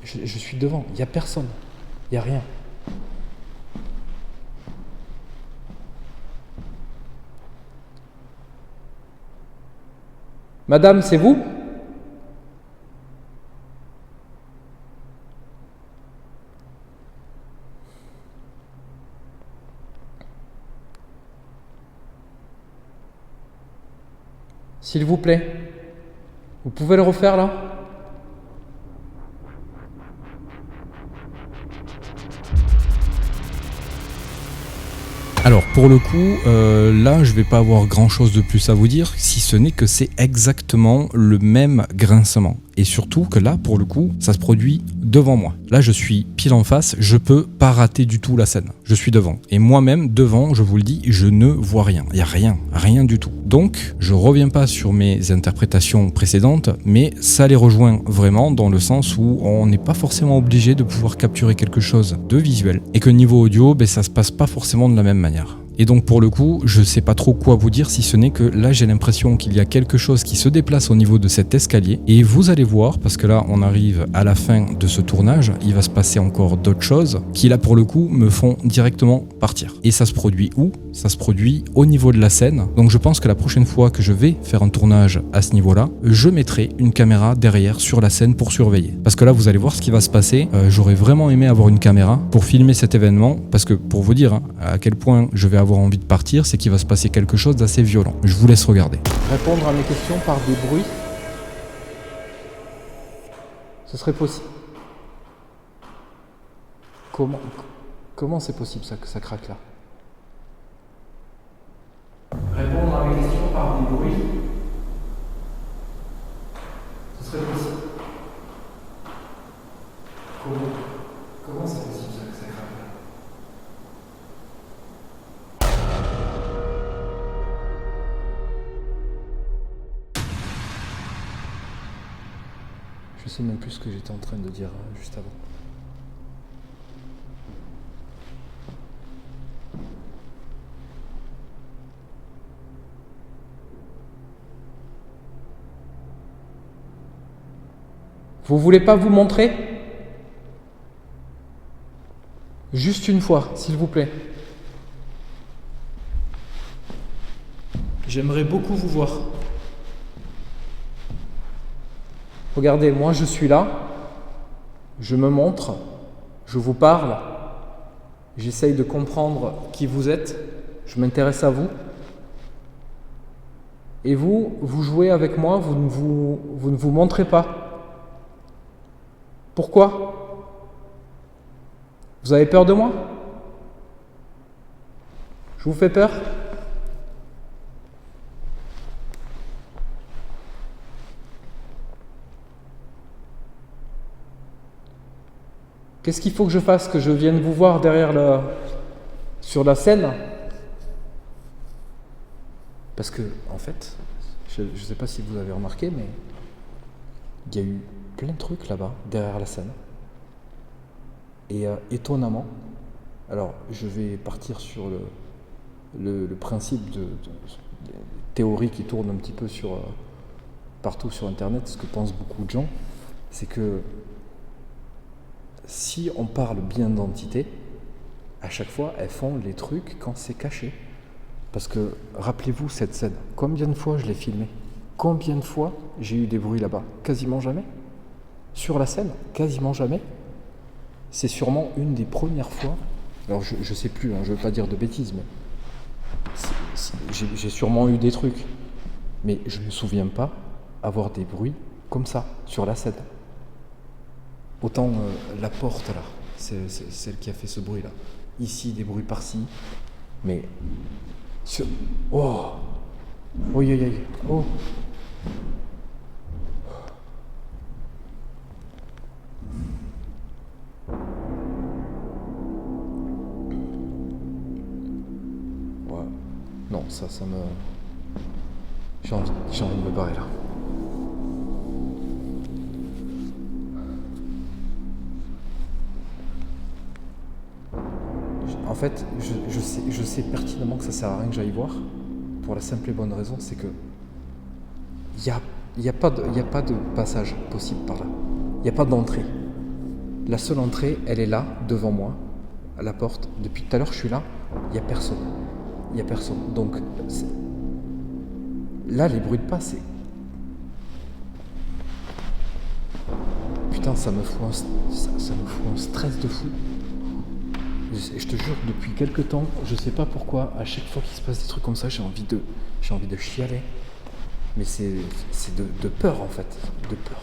Je suis devant, il n'y a personne, il n'y a rien. Madame, c'est vous? S'il vous plaît, vous pouvez le refaire là? Alors pour le coup, là je vais pas avoir grand chose de plus à vous dire, si ce n'est que c'est exactement le même grincement. Et surtout que là, pour le coup, ça se produit devant moi. Là, je suis pile en face, je peux pas rater du tout la scène. Je suis devant. Et moi-même, devant, je vous le dis, je ne vois rien. Il n'y a rien du tout. Donc, je reviens pas sur mes interprétations précédentes, mais ça les rejoint vraiment dans le sens où on n'est pas forcément obligé de pouvoir capturer quelque chose de visuel. Et que niveau audio, ça se passe pas forcément de la même manière. Et donc pour le coup, je sais pas trop quoi vous dire, si ce n'est que là j'ai l'impression qu'il y a quelque chose qui se déplace au niveau de cet escalier. Et vous allez voir, parce que là on arrive à la fin de ce tournage, il va se passer encore d'autres choses qui là pour le coup me font directement partir. Et ça se produit où? Ça se produit au niveau de la scène. Donc je pense que la prochaine fois que je vais faire un tournage à ce niveau-là, je mettrai une caméra derrière sur la scène pour surveiller. Parce que là vous allez voir ce qui va se passer. J'aurais vraiment aimé avoir une caméra pour filmer cet événement, parce que pour vous dire à quel point je vais avoir envie de partir, c'est qu'il va se passer quelque chose d'assez violent. Je vous laisse regarder. Répondre à mes questions par des bruits, ce serait possible. Comment c'est possible ça, que ça craque là? Répondre à mes questions par des bruits, ce serait possible. Comment c'est possible ça, que ça craque là? Je sais même plus ce que j'étais en train de dire juste avant. Vous voulez pas vous montrer? Juste une fois, s'il vous plaît. J'aimerais beaucoup vous voir. Regardez, moi je suis là, je me montre, je vous parle, j'essaye de comprendre qui vous êtes, je m'intéresse à vous. Et vous, vous jouez avec moi, vous ne vous montrez pas. Pourquoi? Vous avez peur de moi? Je vous fais peur? Qu'est-ce qu'il faut que je fasse? Que je vienne vous voir sur la scène? Parce que, en fait, je ne sais pas si vous avez remarqué, mais il y a eu plein de trucs là-bas, derrière la scène. Et étonnamment, alors je vais partir sur le principe de théorie qui tourne un petit peu partout sur Internet, ce que pensent beaucoup de gens, c'est que si on parle bien d'entités, à chaque fois, elles font les trucs quand c'est caché. Parce que, rappelez-vous cette scène, combien de fois je l'ai filmée? Combien de fois j'ai eu des bruits là-bas? Quasiment jamais. Sur la scène, quasiment jamais. C'est sûrement une des premières fois, alors je sais plus, je veux pas dire de bêtises, mais j'ai sûrement eu des trucs. Mais je me souviens pas avoir des bruits comme ça, sur la scène. Autant la porte là, c'est celle qui a fait ce bruit là. Ici, des bruits par-ci, mais... Oh! Oh, oh! Ouais. Non, ça me... J'ai envie de me barrer là. En fait, je sais pertinemment que ça sert à rien que j'aille voir, pour la simple et bonne raison, c'est que il y a pas de passage possible par là. Il n'y a pas d'entrée. La seule entrée, elle est là, devant moi, à la porte. Depuis tout à l'heure, je suis là, il n'y a personne. Il n'y a personne. Donc, là, les bruits de pas, c'est... Putain, ça me fout un stress de fou. Je te jure, depuis quelques temps, je sais pas pourquoi, à chaque fois qu'il se passe des trucs comme ça, j'ai envie de chialer. Mais c'est de peur en fait, de peur.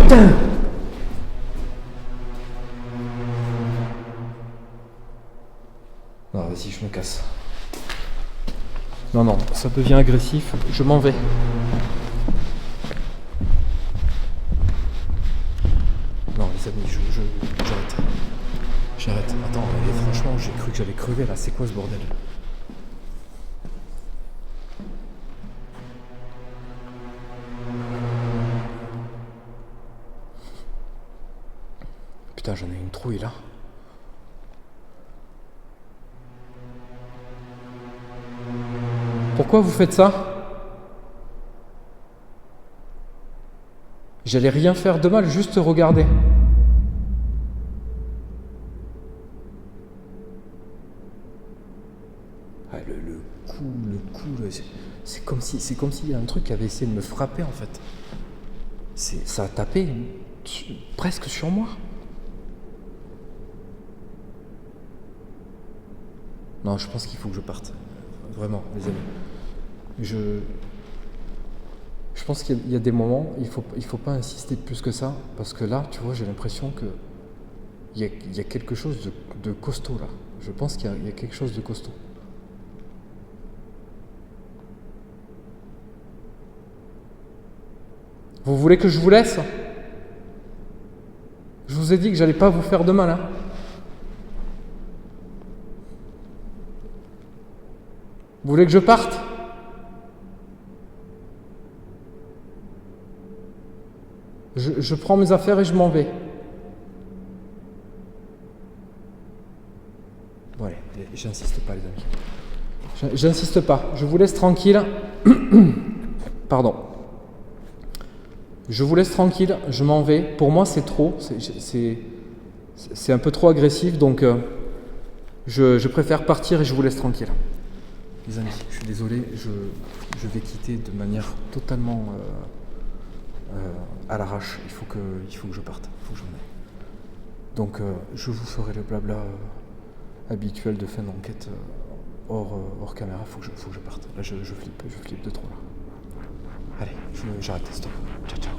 Putain! Non, vas-y, je me casse. Non, ça devient agressif, je m'en vais. Non, les amis, j'arrête. J'arrête. Attends, mais franchement, j'ai cru que j'allais crever là, c'est quoi ce bordel? Putain, j'en ai une trouille là. Pourquoi vous faites ça? J'allais rien faire de mal, juste regarder. Ah, le coup, c'est comme s'il y a un truc qui avait essayé de me frapper en fait. Ça a tapé presque sur moi. Non, je pense qu'il faut que je parte. Vraiment, les amis. Je pense qu'il y a des moments, il faut pas insister plus que ça, parce que là, tu vois, j'ai l'impression que il y a quelque chose de costaud là. Je pense qu'il y a quelque chose de costaud. Vous voulez que je vous laisse? Je vous ai dit que j'allais pas vous faire de mal, hein. Vous voulez que je parte? Je prends mes affaires et je m'en vais. Bon allez, j'insiste pas les amis. J'insiste pas, je vous laisse tranquille. Pardon. Je vous laisse tranquille, je m'en vais. Pour moi, c'est trop. C'est un peu trop agressif, donc je préfère partir et je vous laisse tranquille. Les amis, je suis désolé, je vais quitter de manière totalement à l'arrache. Il faut que je parte, il faut que j'en aille. Donc je vous ferai le blabla habituel de fin d'enquête hors caméra. Il faut que je parte. Là, je flippe de trop là. Allez, j'arrête, stop. Ciao, ciao.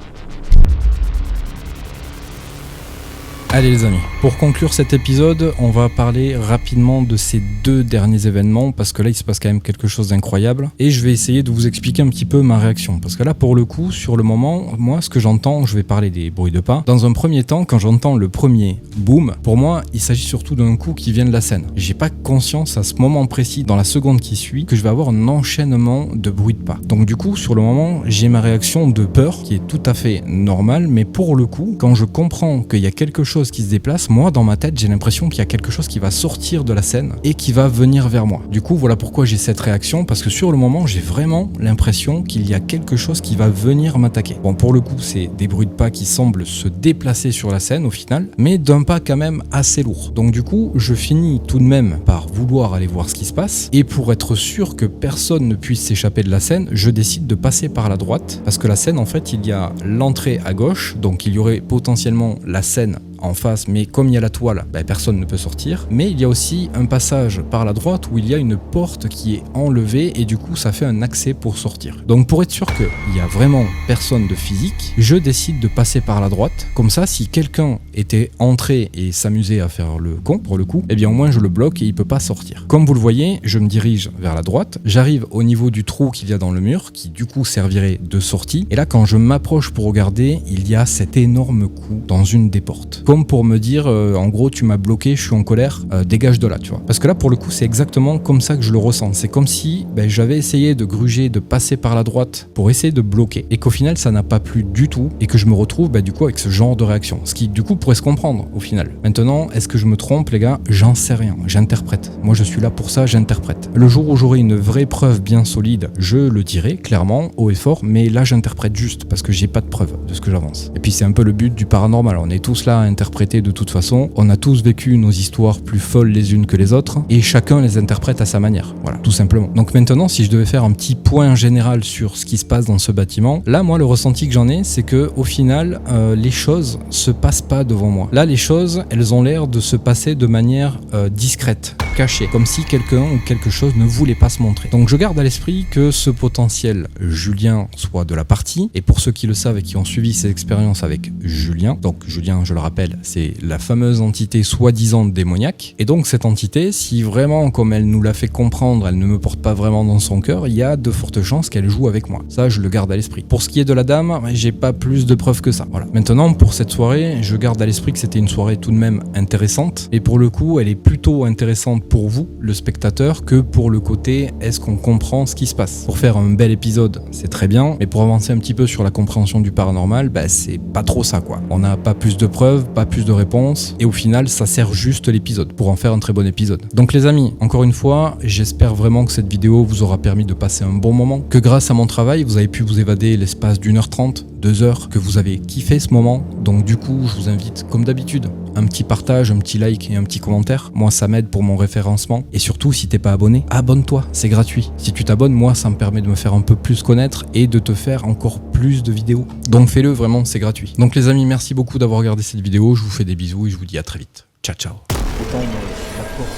Allez les amis, pour conclure cet épisode, on va parler rapidement de ces 2 derniers événements parce que là il se passe quand même quelque chose d'incroyable et je vais essayer de vous expliquer un petit peu ma réaction parce que là pour le coup, sur le moment, moi ce que j'entends, je vais parler des bruits de pas. Dans un premier temps, quand j'entends le premier boom, pour moi il s'agit surtout d'un coup qui vient de la scène. J'ai pas conscience à ce moment précis, dans la seconde qui suit, que je vais avoir un enchaînement de bruits de pas. Donc du coup, sur le moment, j'ai ma réaction de peur qui est tout à fait normale, mais pour le coup, quand je comprends qu'il y a quelque chose qui se déplace, moi dans ma tête j'ai l'impression qu'il y a quelque chose qui va sortir de la scène et qui va venir vers moi. Du coup voilà pourquoi j'ai cette réaction, parce que sur le moment j'ai vraiment l'impression qu'il y a quelque chose qui va venir m'attaquer. Bon, pour le coup c'est des bruits de pas qui semblent se déplacer sur la scène au final, mais d'un pas quand même assez lourd. Donc du coup je finis tout de même par vouloir aller voir ce qui se passe, et pour être sûr que personne ne puisse s'échapper de la scène, je décide de passer par la droite, parce que la scène en fait il y a l'entrée à gauche, donc il y aurait potentiellement la scène en face, mais comme il y a la toile, personne ne peut sortir. Mais il y a aussi un passage par la droite où il y a une porte qui est enlevée et du coup ça fait un accès pour sortir. Donc pour être sûr qu'il y a vraiment personne de physique, je décide de passer par la droite. Comme ça, si quelqu'un était entré et s'amusait à faire le con pour le coup, eh bien au moins je le bloque et il peut pas sortir. Comme vous le voyez, je me dirige vers la droite, j'arrive au niveau du trou qu'il y a dans le mur, qui du coup servirait de sortie. Et là quand je m'approche pour regarder, il y a cet énorme coup dans une des portes. Comme pour me dire, en gros, tu m'as bloqué, je suis en colère, dégage de là, tu vois. Parce que là, pour le coup, c'est exactement comme ça que je le ressens. C'est comme si j'avais essayé de gruger, de passer par la droite pour essayer de bloquer, et qu'au final, ça n'a pas plu du tout, et que je me retrouve, du coup, avec ce genre de réaction. Ce qui, du coup, pourrait se comprendre, au final. Maintenant, est-ce que je me trompe, les gars? J'en sais rien. J'interprète. Moi, je suis là pour ça, j'interprète. Le jour où j'aurai une vraie preuve bien solide, je le dirai, clairement, haut et fort, mais là, j'interprète juste, parce que j'ai pas de preuve de ce que j'avance. Et puis, c'est un peu le but du paranormal. On est tous là à interpréter de toute façon. On a tous vécu nos histoires plus folles les unes que les autres et chacun les interprète à sa manière. Voilà, tout simplement. Donc maintenant, si je devais faire un petit point général sur ce qui se passe dans ce bâtiment, là, moi, le ressenti que j'en ai, c'est que au final, les choses se passent pas devant moi. Là, les choses, elles ont l'air de se passer de manière discrète, cachée, comme si quelqu'un ou quelque chose ne voulait pas se montrer. Donc je garde à l'esprit que ce potentiel Julien soit de la partie, et pour ceux qui le savent et qui ont suivi ces expériences avec Julien, donc Julien, je le rappelle, c'est la fameuse entité soi-disant démoniaque. Et donc cette entité, si vraiment, comme elle nous l'a fait comprendre, elle ne me porte pas vraiment dans son cœur, il y a de fortes chances qu'elle joue avec moi. Ça, je le garde à l'esprit. Pour ce qui est de la dame, j'ai pas plus de preuves que ça. Voilà. Maintenant, pour cette soirée, je garde à l'esprit que c'était une soirée tout de même intéressante. Et pour le coup, elle est plutôt intéressante pour vous, le spectateur, que pour le côté est-ce qu'on comprend ce qui se passe. Pour faire un bel épisode, c'est très bien, mais pour avancer un petit peu sur la compréhension du paranormal, c'est pas trop ça, quoi. On n'a pas plus de preuves, pas plus de réponses, et au final ça sert juste l'épisode pour en faire un très bon épisode. Donc les amis, encore une fois, j'espère vraiment que cette vidéo vous aura permis de passer un bon moment, que grâce à mon travail vous avez pu vous évader l'espace d'1h30, 2 heures, que vous avez kiffé ce moment. Donc du coup je vous invite comme d'habitude, un petit partage, un petit like et un petit commentaire. Moi ça m'aide pour mon référencement, et surtout si t'es pas abonné, abonne-toi, c'est gratuit. Si tu t'abonnes, moi ça me permet de me faire un peu plus connaître et de te faire encore plus de vidéos. Donc fais-le, vraiment, c'est gratuit. Donc les amis, merci beaucoup d'avoir regardé cette vidéo, je vous fais des bisous et je vous dis à très vite. Ciao ciao. Autant la porte,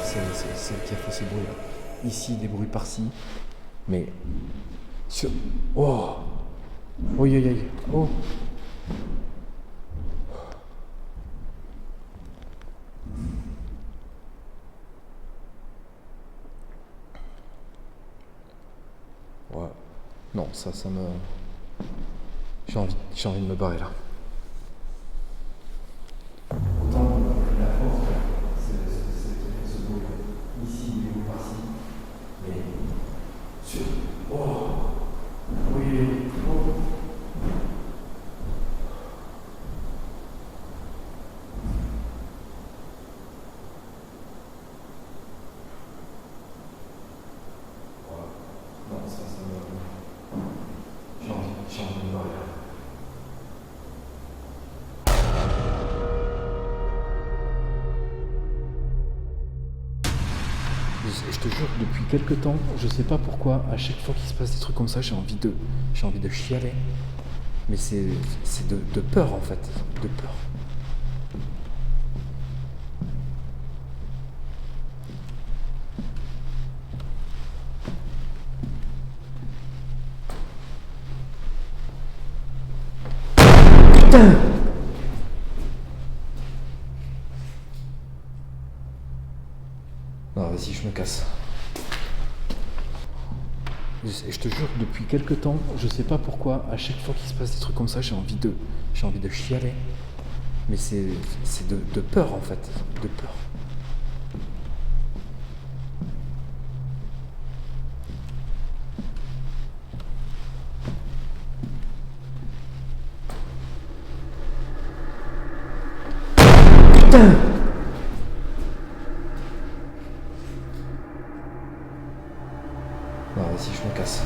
c'est celle qui a fait ce bruit là. Ici des bruits par-ci, mais sur... Oh, oui, oui, oui. Oh. Ouais. Non, ça me... J'ai envie de me barrer là. Autant la porte, c'est ce bruit ici, il est par-ci, mais sur... Oh. Oui, oh. Non, ça me... J'ai envie de me barrer là. Je te jure, depuis quelques temps, je sais pas pourquoi, à chaque fois qu'il se passe des trucs comme ça, j'ai envie de chialer. Mais c'est de peur en fait, de peur. Putain! Non, vas-y, je me casse. Je te jure, depuis quelques temps, je sais pas pourquoi, à chaque fois qu'il se passe des trucs comme ça, j'ai envie de chialer. Mais c'est de peur en fait, de peur. Putain! Non, vas-y, je me casse.